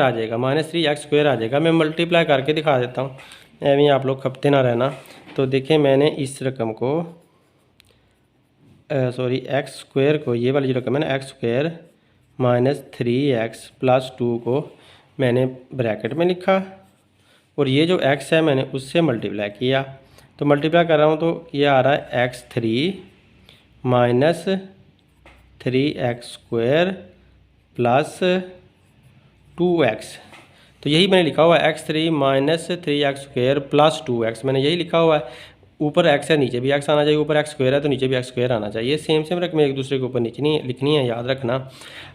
आ जाएगा, -3x² आ जाएगा। मैं मल्टीप्लाई करके दिखा देता हूँ, ऐਵੇਂ आप लोग खपते ना रहना। तो देखें, मैंने इस रकम को x² को, ये वाली जो रकम है ना x² -3x + 2 को मैंने ब्रैकेट में लिखा, और ये जो x है मैंने उससे मल्टीप्लाई किया। तो मल्टीप्लाई कर रहा हूँ तो ये आ रहा है x3 -3x² + 2x। तो यही मैंने लिखा हुआ है x3 -3x² + 2x, मैंने यही लिखा हुआ है। ऊपर x है, नीचे भी x आना चाहिए, ऊपर x² है तो नीचे भी x² आना चाहिए। सेम रकमें एक दूसरे के ऊपर लिखनी है, याद रखना।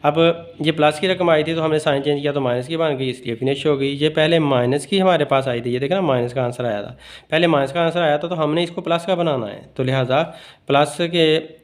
अब ये प्लस की रकम आई थी तो हमने साइन चेंज किया तो माइनस की बन गई, इसलिए फिनिश हो गई। ये पहले माइनस की हमारे पास आई थी, ये देखा ना माइनस का आंसर आया था, पहले माइनस का आंसर आया था, तो हमने इसको प्लस का बनाना है। तो लिहाजा प्लस के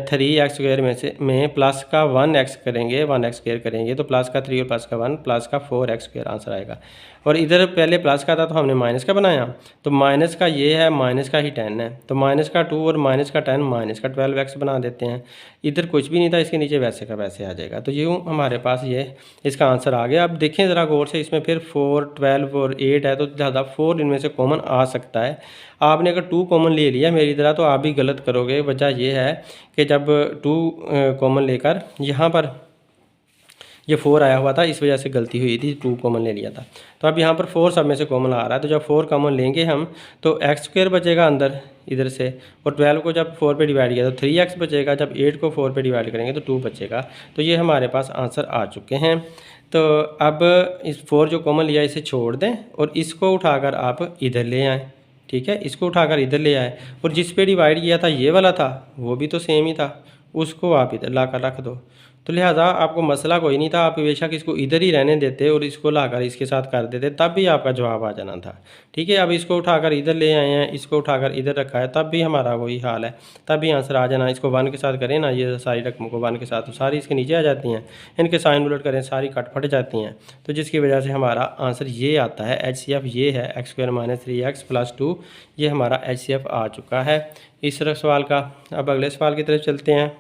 3x² में प्लस का 1x करेंगे, 1x² करेंगे तो प्लस का 3 और प्लस का 1 प्लस का 4x² आंसर आएगा। और इधर पहले प्लस का था तो हमने माइनस का बनाया, तो माइनस का ये है, माइनस का ही 10 है, तो माइनस का 2 और माइनस का 10 माइनस का 12x बना देते हैं। इधर कुछ भी नहीं था, इसके नीचे वैसे का वैसे आ जाएगा। तो यूँ हमारे पास ये इसका आंसर आ गया। अब देखें ज़रा गौर से, इसमें फिर 4, 12 और 8 है, तो ज़्यादा 4 इनमें से कॉमन आ सकता है। आपने अगर 2 कॉमन ले लिया मेरी तरह तो आप भी गलत करोगे। वजह यह है कि जब 2 कॉमन लेकर यहाँ पर ये 4 आया हुआ था, इस वजह से गलती हुई थी, 2 कॉमन ले लिया था। तो अब यहाँ पर 4 सब में से कॉमन आ रहा है, तो जब 4 कॉमन लेंगे हम तो x² बचेगा अंदर इधर से, और 12 को जब 4 पे डिवाइड किया तो 3x बचेगा, जब 8 को 4 पे डिवाइड करेंगे तो 2 बचेगा। तो ये हमारे पास आंसर आ चुके हैं। तो अब इस 4 जो कॉमन लिया इसे छोड़ दें और इसको उठाकर आप इधर ले आएँ। ठीक है, इसको उठाकर इधर ले आए, और जिस पे डिवाइड किया था ये वाला था वो भी तो सेम ही था, उसको आप इधर ला कर रख दो। तो लिहाजा आपको मसला कोई नहीं था, आप बेशक इसको इधर ही रहने देते और इसको लाकर इसके साथ कर देते, तब भी आपका जवाब आ जाना था। ठीक है, अब इसको उठाकर इधर ले आए हैं, इसको उठाकर इधर रखा है, तब भी हमारा वही हाल है, तब भी आंसर आ जाना। इसको 1 के साथ करें ना, ये सारी रकमों को 1 के साथ तो सारी इसके नीचे आ जाती हैं, इनके साइन उलट करें सारी कट फट जाती हैं, तो जिसकी वजह से हमारा आंसर ये आता है। HCF ये है x² - 3x + 2, ये हमारा HCF आ चुका है इस सवाल का। अब अगले सवाल की तरफ चलते हैं।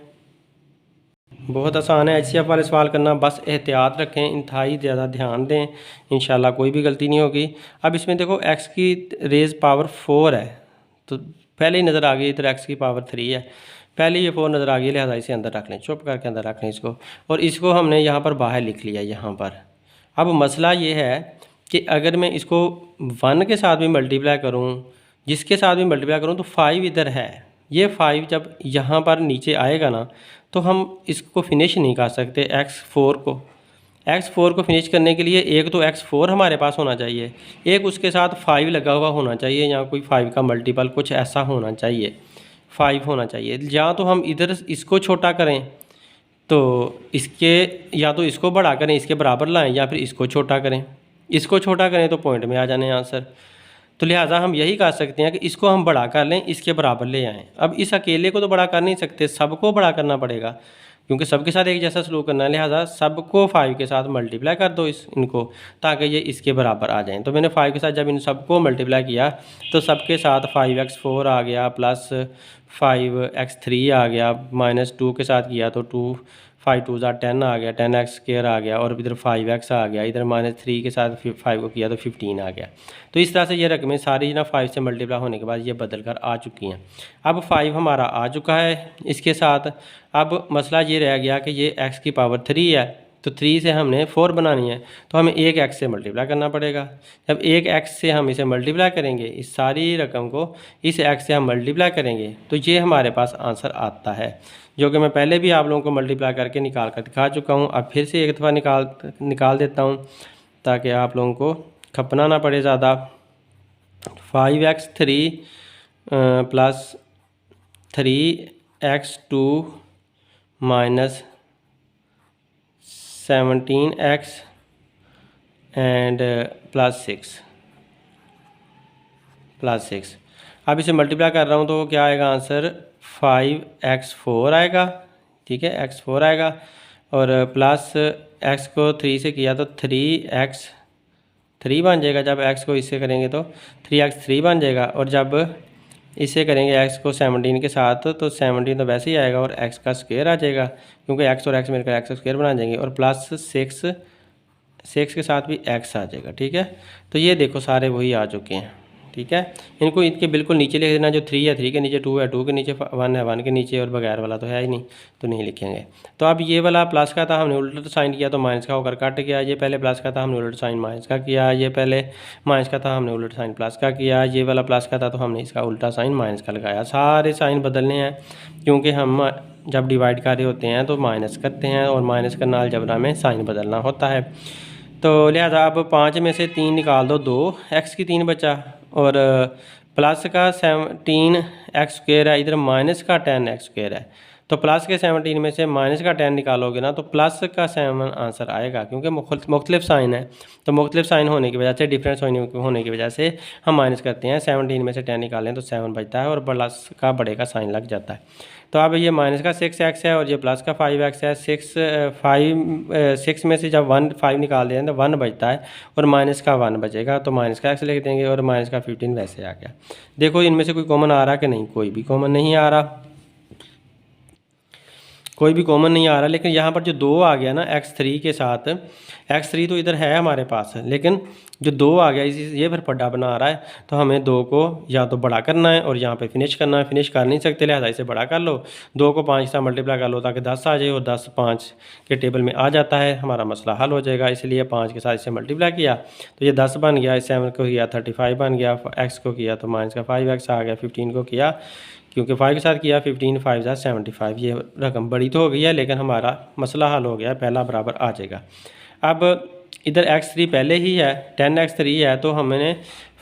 बहुत आसान है HCF वाले सवाल करना, बस एहतियात रखें, इंतहाई ज़्यादा ध्यान दें, इंशाल्लाह कोई भी गलती नहीं होगी। अब इसमें देखो x की रेज़ पावर 4 है, तो पहले ही नज़र आ गई, इधर x की पावर 3 है, पहले ये 4 नज़र आ गई, लिहाजा इसे अंदर रख लें, चुप करके अंदर रख लें इसको, और इसको हमने यहाँ पर बाहर लिख लिया यहाँ पर। अब मसला ये है कि अगर मैं इसको 1 के साथ भी मल्टीप्लाई करूँ, जिसके साथ भी मल्टीप्लाई करूँ, तो 5 इधर है, ये 5 जब यहाँ पर नीचे आएगा ना तो हम इसको फिनिश नहीं कर सकते। x4 को फिनिश करने के लिए एक तो x4 हमारे पास होना चाहिए, एक उसके साथ 5 लगा हुआ होना चाहिए, या कोई 5 का मल्टीपल कुछ ऐसा होना चाहिए, 5 होना चाहिए। या तो हम इधर इसको छोटा करें तो इसके, या तो इसको बड़ा करें इसके बराबर लाएं, या फिर इसको छोटा करें, इसको छोटा करें तो पॉइंट में आ जाने आंसर। तो लिहाजा हम यही कर सकते हैं कि इसको हम बड़ा कर लें, इसके बराबर ले आएँ। अब इस अकेले को तो बड़ा कर नहीं सकते, सबको बड़ा करना पड़ेगा, क्योंकि सबके साथ एक जैसा सलूक करना है, लिहाजा सबको 5 के साथ मल्टीप्लाई कर दो इनको, ताकि ये इसके बराबर आ जाएं। तो मैंने 5 के साथ जब इन सबको मल्टीप्लाई किया तो सबके साथ 5x4 आ गया, प्लस 5x3 आ गया, -2 के साथ किया तो 2 5 2 10 आ गया, 10x² आ गया, और इधर 5x आ गया, इधर -3 के साथ 5 को किया तो 15 आ गया। तो इस तरह से ये रकमें सारी ना 5 से मल्टीप्लाई होने के बाद ये बदल कर आ चुकी हैं। अब 5 हमारा आ चुका है इसके साथ। अब मसला ये रह गया कि ये x की पावर 3 है, तो 3 से हमने 4 बनानी है, तो हमें एक x से मल्टीप्लाई करना पड़ेगा। जब एक x से हम इसे मल्टीप्लाई करेंगे, इस सारी रकम को इस x से हम मल्टीप्लाई करेंगे, तो ये हमारे पास आंसर आता है, जो कि मैं पहले भी आप लोगों को मल्टीप्लाई करके निकाल कर दिखा चुका हूँ। अब फिर से एक दफ़ा निकाल देता हूँ ताकि आप लोगों को खपना ना पड़े ज़्यादा। 5x3 plus 3x2 minus 17x and plus 6 अब इसे मल्टीप्लाई कर रहा हूँ तो क्या आएगा आंसर 5x4 आएगा, ठीक है, x4 आएगा। और प्लस x को 3 से किया तो 3x3 बन जाएगा। जब x को इससे करेंगे तो 3x3 बन जाएगा। और जब इससे करेंगे x को 17 के साथ तो 17 तो वैसे ही आएगा और x का स्क्वायर आ जाएगा, क्योंकि x और x मिलकर x का स्क्वायर बना जाएंगे। और प्लस 6 के साथ भी x आ जाएगा, ठीक है। तो ये देखो सारे वही आ चुके हैं, ठीक है। इनको इनके बिल्कुल नीचे लिख देना, जो 3 है 3 के नीचे, 2 है 2 के नीचे, 1 है 1 के नीचे, और बगैर वाला तो है ही नहीं तो नहीं लिखेंगे। तो अब ये वाला प्लस का था, हमने उल्टा साइन किया तो माइनस का होकर कट गया। ये पहले प्लस का था, हमने उल्टा साइन माइनस का किया। ये पहले माइनस का था, हमने उल्टा साइन प्लस का किया। ये वाला प्लस का था तो हमने इसका उल्टा साइन माइनस का लगाया। सारे साइन बदलने हैं, क्योंकि हम जब डिवाइड कर रहे होते हैं तो माइनस करते हैं, और माइनस करना अलजबरा में साइन बदलना होता है। तो लिहाजा अब 5 में से 3 निकाल दो, 2x की 3 बचा, और प्लस का 17x² है, इधर माइनस का 10x² है। तो प्लस के 17 में से माइनस का 10 निकालोगे ना तो प्लस का 7 आंसर आएगा, क्योंकि मुख्तलिफ साइन है। तो मुख्तलिफ साइन होने की वजह से, डिफरेंस होने की वजह से हम माइनस करते हैं। 17 में से 10 निकालें तो 7 बचता है, और प्लस का बड़े का साइन लग जाता है। तो अब ये माइनस का 6x है और ये प्लस का 5x है। 6 में से जब 5 निकाल दें तो 1 बचता है, और माइनस का 1 बचेगा तो माइनस का x लिख देंगे, और माइनस का 15 वैसे आ गया। देखो इनमें से कोई कॉमन आ रहा कि नहीं, कोई भी कॉमन नहीं आ रहा, कोई भी कॉमन नहीं आ रहा। लेकिन यहाँ पर जो 2 आ गया ना x3 के साथ, x3 तो इधर है हमारे पास, लेकिन जो 2 आ गया ये फिर बड़ा बना रहा है। तो हमें 2 को या तो बड़ा करना है और यहाँ पे फिनिश करना है। फिनिश कर नहीं सकते, लिहाजा इसे बड़ा कर लो। 2 को 5 से मल्टीप्लाई कर लो ताकि 10 आ जाए, और 10 5 के टेबल में आ जाता है, हमारा मसला हल हो जाएगा। इसलिए 5 के साथ इसे मल्टीप्लाई किया तो ये 10 बन गया। 7 को किया 35 बन गया। x को किया तो माइनस का 5x आ गया। 15 को किया, क्योंकि 5 के साथ किया, 15 5 75। ये रकम बड़ी तो हो गई है, लेकिन हमारा मसला हल हो गया, पहला बराबर आ जाएगा। अब इधर x3 पहले ही है, 10x3 है, तो हमने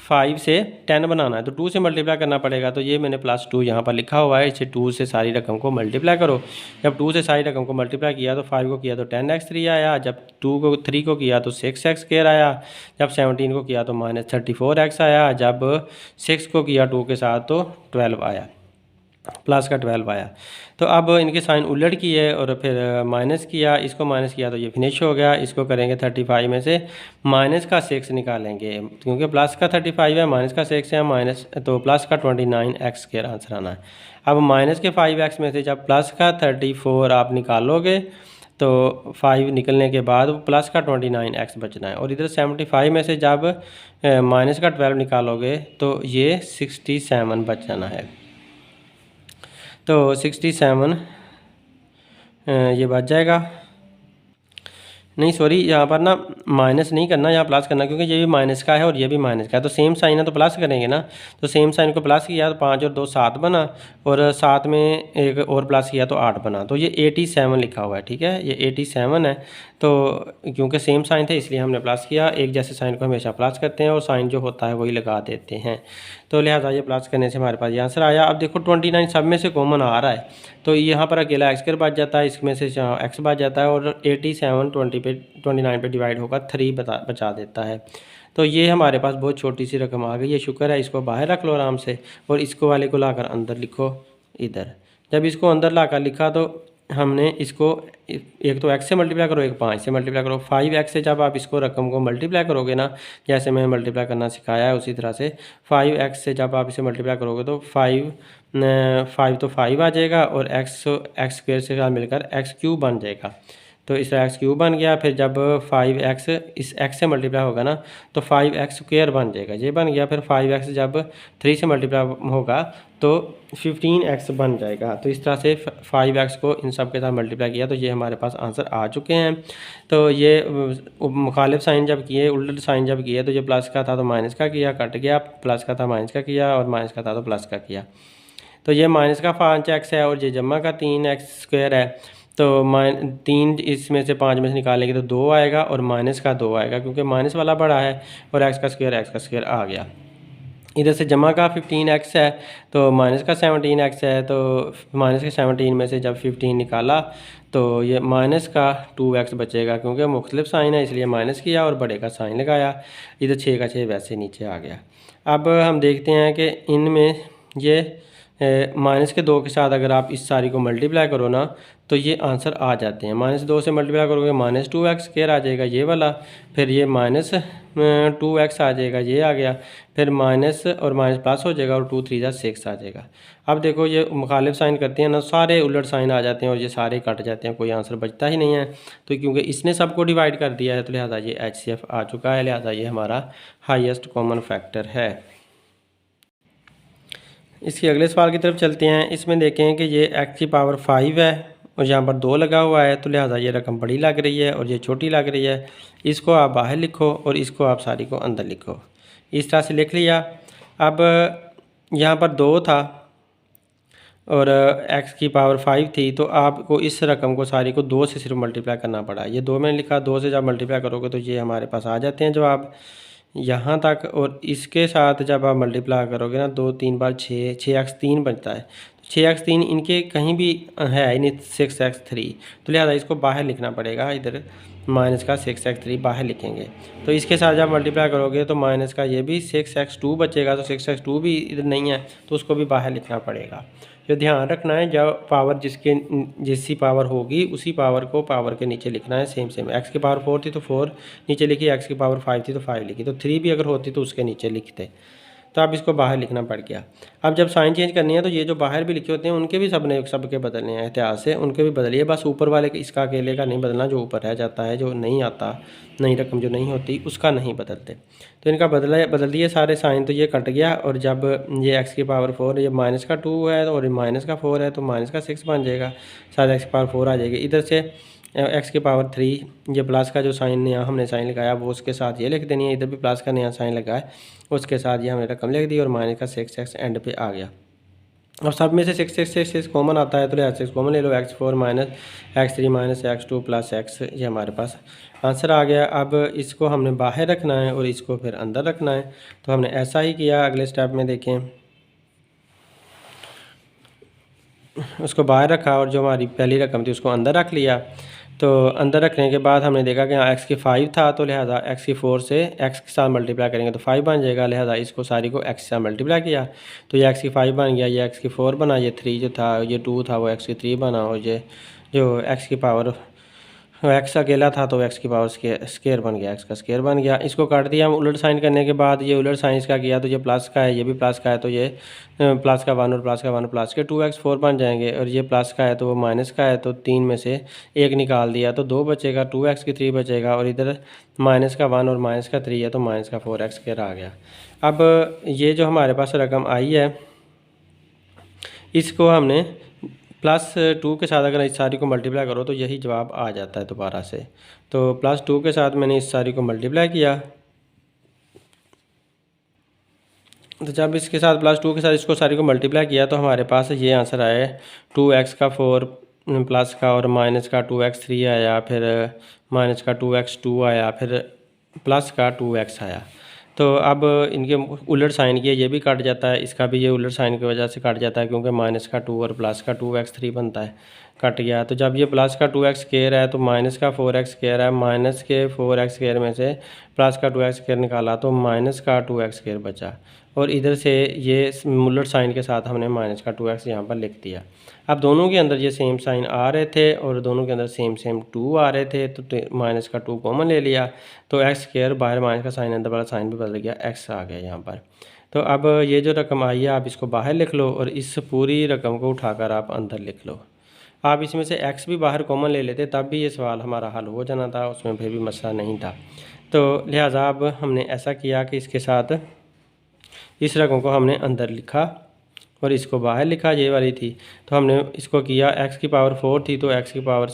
5 से 10 बनाना है तो 2 से मल्टीप्लाई करना पड़ेगा। तो ये मैंने +2 यहाँ पर लिखा हुआ है, इसे 2 से सारी रकम को मल्टीप्लाई करो। जब 2 से सारी रकम को मल्टीप्लाई किया तो 5 को किया तो 10x3 आया। जब 3 को किया तो 6x² आया। जब 17 को किया तो -34x आया। जब 6 को किया 2 के साथ तो 12 आया, प्लस का 12 आया। तो अब इनके साइन उलट किए और फिर माइनस किया, इसको माइनस किया तो ये फिनिश हो गया। इसको करेंगे 35 में से माइनस का 6 निकालेंगे, क्योंकि प्लस का 35 है, माइनस का 6 है, माइनस तो प्लस का 29x के आंसर आना है। अब माइनस के 5x में से जब प्लस का 34 आप निकालोगे तो 5 निकलने के बाद प्लस का 29x बचना है। और इधर 75 में से जब माइनस का 12 निकालोगे तो ये 67 बच जाना है। तो 67 ये बच जाएगा। नहीं सॉरी, यहाँ पर ना माइनस नहीं करना, यहाँ प्लस करना, क्योंकि ये भी माइनस का है और ये भी माइनस का है। तो सेम साइन है तो प्लस करेंगे ना। तो सेम साइन को प्लस किया तो 5 और 2 7 बना, और 7 में एक और प्लस किया तो 8 बना। तो ये 87 लिखा हुआ है, ठीक है, ये 87 है। तो क्योंकि सेम साइन थे इसलिए हमने प्लस किया। एक जैसे साइन को हमेशा प्लस करते हैं और साइन जो होता है वही लगा देते हैं। तो लिहाजा ये प्लस करने से हमारे पास ये आंसर आया। अब देखो 29 सब में से कॉमन आ रहा है, तो यहाँ पर अकेला x² बच जाता है, इसमें से x बच जाता है, और 87 29 पे डिवाइड होगा 3 बचा देता है। तो ये हमारे पास बहुत छोटी सी रकम आ गई है। शुक्र है, इसको बाहर रख लो आराम से, और इसको वाले को लाकर अंदर लिखो इधर। जब इसको अंदर लाकर लिखा तो हमने इसको एक तो x से मल्टीप्लाई करो, एक 5 से मल्टीप्लाई करो। 5x से जब आप इसको रकम को मल्टीप्लाई करोगे ना, जैसे मैंने मल्टीप्लाई करना सिखाया है उसी तरह से 5x से जब आप इसे मल्टीप्लाई करोगे तो 5 तो 5 आ जाएगा, और x² से साथ मिलकर x³ बन जाएगा। तो इस तरह x³ बन गया। फिर जब 5x इस x से मल्टीप्लाई होगा ना तो 5x² बन जाएगा, ये बन गया। फिर 5x जब 3 से मल्टीप्लाई होगा तो 15x बन जाएगा। तो इस तरह से 5x को इन सब के साथ मल्टीप्लाई किया तो ये हमारे पास आंसर आ चुके हैं। तो ये मुखालिफ साइन जब किए, उल्टा साइन जब किए, तो ये प्लस का था तो माइनस का किया, कट गया। प्लस का था माइनस का किया, और माइनस का था तो प्लस का किया। तो ये माइनस का 5x है और ये जमा का 3x² है। तो 3 इसमें से 5 में से निकालेंगे तो 2 आएगा, और माइनस का 2 आएगा, क्योंकि माइनस वाला बड़ा है, और x का स्क्वायर आ गया। इधर से जमा का 15x है तो माइनस का 17x है, तो माइनस के 17 में से जब 15 निकाला तो ये माइनस का 2x बचेगा, क्योंकि मुख्तलिफ साइन है इसलिए माइनस किया और बड़े का साइन लगाया। इधर 6 का 6 वैसे नीचे आ गया। अब हम देखते हैं कि इनमें ये माइनस के 2 के साथ अगर आप इस सारी को मल्टीप्लाई करो ना तो ये आंसर आ जाते हैं। -2 से मल्टीप्लाई करोगे -2x² आ जाएगा ये वाला, फिर ये -2x आ जाएगा ये आ गया, फिर माइनस और माइनस प्लस हो जाएगा और 2 3 जा 6 आ जाएगा। अब देखो ये मुखालिफ साइन करते हैं ना, सारे उलट साइन आ जाते हैं और ये सारे कट जाते हैं, कोई आंसर बचता ही नहीं है। तो क्योंकि इसने सबको डिवाइड कर दिया है तो लिहाजा ये HCF आ चुका है, लिहाजा ये हमारा हाईएस्ट कॉमन फैक्टर है। इसके अगले सवाल की तरफ चलते हैं। इसमें देखें कि ये x की पावर 5 है और यहाँ पर 2 लगा हुआ है, तो लिहाजा ये रकम बड़ी लग रही है और ये छोटी लग रही है। इसको आप बाहर लिखो और इसको आप सारी को अंदर लिखो। इस तरह से लिख लिया। अब यहाँ पर 2 था और x की पावर 5 थी, तो आपको इस रकम को सारी को 2 से सिर्फ मल्टीप्लाई करना पड़ा। ये 2 मैंने लिखा, 2 से जब मल्टीप्लाई करोगे तो ये हमारे पास आ जाते हैं जवाब यहाँ तक। और इसके साथ जब आप मल्टीप्लाई करोगे ना 2 3 बार 6, 6x3 बनता है। 6x3 इनके कहीं भी है ही नहीं 6x3, तो लिहाजा इसको बाहर लिखना पड़ेगा। इधर माइनस का 6x3 बाहर लिखेंगे, तो इसके साथ जब मल्टीप्लाई करोगे तो माइनस का ये भी 6x2 बचेगा, तो 6x2 भी इधर नहीं है तो उसको भी बाहर लिखना पड़ेगा। जो ध्यान रखना है, जब पावर जिसकी पावर होगी उसी पावर को पावर के नीचे लिखना है। सेम x की पावर 4 थी तो 4 नीचे लिखी, x की पावर 5 थी तो 5 लिखी, तो 3 भी अगर होती तो उसके नीचे लिखते, तो अब इसको बाहर लिखना पड़ गया। अब जब साइन चेंज करनी है तो ये जो बाहर भी लिखे होते हैं उनके भी सबके बदलने हैं, एहतियात से उनके भी बदलिए, बस ऊपर वाले इसका अकेले का नहीं बदलना, जो ऊपर रह जाता है, जो नहीं आता, नई रकम जो नहीं होती उसका नहीं बदलते। तो इनका बदल दिए सारे साइन, तो ये कट गया। और जब ये x की पावर 4, ये माइनस का 2 है और ये माइनस का 4 है तो माइनस का 6 बन जाएगा, साथ x की पावर 4 आ जाएगी। इधर से x की पावर 3, ये प्लस का जो साइन नया हमने साइन लगाया वो उसके साथ ये लिख देनी है। इधर भी प्लस का नया साइन लगा है, उसके साथ ये हमने रकम लिख दी और माइनस का 6x एंड पे आ गया। और सब में से 6 कॉमन आता है तो लिहाजा 6 कॉमन ले लो, x4 minus x3 minus x2 plus x, ये हमारे पास आंसर आ गया। अब इसको हमने बाहर रखना है और इसको फिर अंदर रखना है, तो हमने ऐसा ही किया। अगले स्टेप में देखें, उसको बाहर रखा और जो हमारी पहली रकम थी उसको अंदर रख लिया। तो अंदर रखने के बाद हमने देखा कि हाँ x की 5 था, तो लिहाजा x की 4 से x के साथ मल्टीप्लाई करेंगे तो 5 बन जाएगा, लिहाजा इसको सारी को x के साथ मल्टीप्लाई किया तो ये x की 5 बन गया, ये x की 4 बना, ये 3 जो था, ये 2 था वो x की 3 बना, और ये जो x की पावर x अकेला था तो x की पावर स्केयर बन गया, x का स्केयर बन गया। इसको काट दिया हम उलट साइन करने के बाद, ये उलट साइन इसका किया तो ये प्लस का है, ये भी प्लस का है, तो ये प्लस का 1 और प्लस का 1 प्लस के 2x4 बन जाएंगे। और ये प्लस का है तो वो माइनस का है, तो 3 में से 1 निकाल दिया तो 2 बचेगा, 2x की 3 बचेगा। और इधर माइनस का 1 और माइनस का 3 है तो माइनस का 4x स्केयर आ गया। अब ये जो हमारे पास रकम आई है इसको हमने +2 के साथ अगर इस सारी को मल्टीप्लाई करो तो यही जवाब आ जाता है दोबारा से। तो +2 के साथ मैंने इस सारी को मल्टीप्लाई किया, तो जब इसके साथ +2 के साथ इसको सारी को मल्टीप्लाई किया तो हमारे पास ये आंसर आया 2x का 4 प्लस का और माइनस का 2x3 आया, फिर माइनस का 2x2 आया, फिर प्लस का 2x आया। तो अब इनके उलट साइन किए, ये भी कट जाता है, इसका भी ये उलट साइन की वजह से कट जाता है क्योंकि माइनस का 2 और प्लस का 2x3 बनता है, कट गया। तो जब ये प्लस का 2x स्क्वायर है तो माइनस का 4x स्क्वायर है, माइनस के 4x स्क्वायर में से प्लस का 2x स्क्वायर निकाला तो माइनस का 2x स्क्वायर बचा। और इधर से ये उलट साइन के साथ हमने माइनस का 2x यहाँ पर लिख दिया। अब दोनों के अंदर ये सेम साइन आ रहे थे और दोनों के अंदर सेम 2 आ रहे थे, तो माइनस का 2 कॉमन ले लिया तो x स्क्वायर बाहर माइनस का साइन अंदर वाला साइन भी बदल गया, x आ गया यहाँ पर। तो अब ये जो रकम आई है आप इसको बाहर लिख लो और इस पूरी रकम को उठाकर आप अंदर लिख लो। आप इसमें से x भी बाहर कॉमन ले लेते तब भी ये सवाल हमारा हल हो जाना था, उसमें फिर भी मसला नहीं था। तो लिहाजा अब हमने ऐसा किया कि इसके साथ इस रकम को हमने अंदर लिखा और इसको बाहर लिखा, ये वाली थी तो हमने इसको किया, x की पावर 4 थी तो x की पावर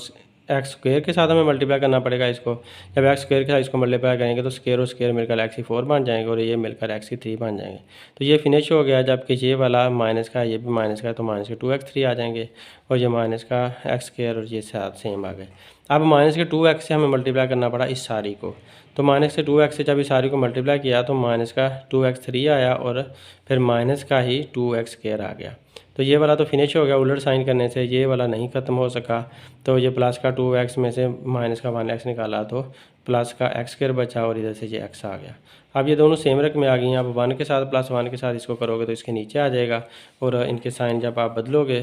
एक्स स्क्वेयर के साथ हमें मल्टीप्लाई करना पड़ेगा इसको। जब एक्स स्क्वेयर के साथ इसको मल्टीप्लाई करेंगे तो स्क्वेयर और स्क्वेयर मिलकर एक्स की 4 बन जाएंगे और ये मिलकर एक्स की 3 बन जाएंगे। तो ये फिनिश हो गया। जबकि ये वाला माइनस का ये भी माइनस का है तो माइनस के 2x3 आ जाएंगे और ये माइनस का एक्स स्क्वेयर और ये साथ सेम आ गए। अब माइनस के 2x से हमें मल्टीप्लाई करना पड़ा इस सारी को। तो माइनस के 2x से जब इस सारी को मल्टीप्लाई किया तो माइनस का 2x3 आया और फिर माइनस का ही 2x स्क्वेयर आ गया। तो ये वाला तो फिनिश हो गया। उलट साइन करने से ये वाला नहीं ख़त्म हो सका। तो ये प्लस का 2x में से माइनस का 1x निकाला तो प्लस का एक्स स्क्वेयर बचा और इधर से ये x आ गया। अब ये दोनों सेम रकमें आ गई हैं। अब 1 के साथ प्लस 1 के साथ इसको करोगे तो इसके नीचे आ जाएगा और इनके साइन जब आप बदलोगे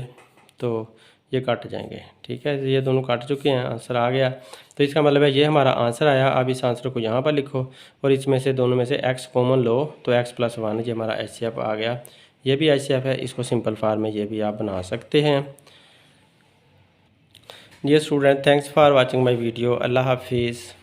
तो ये कट जाएंगे। ठीक है, ये दोनों कट चुके हैं, आंसर आ गया। तो इसका मतलब है ये हमारा आंसर आया। अब इस आंसर को यहाँ पर लिखो और इसमें से दोनों में से x कॉमन लो तो x + 1 ये हमारा HCF आ गया। ये भी HCF है। इसको सिंपल फार्म में ये भी आप बना सकते हैं। Dear student, thanks for watching my video. अल्लाह हाफिज़।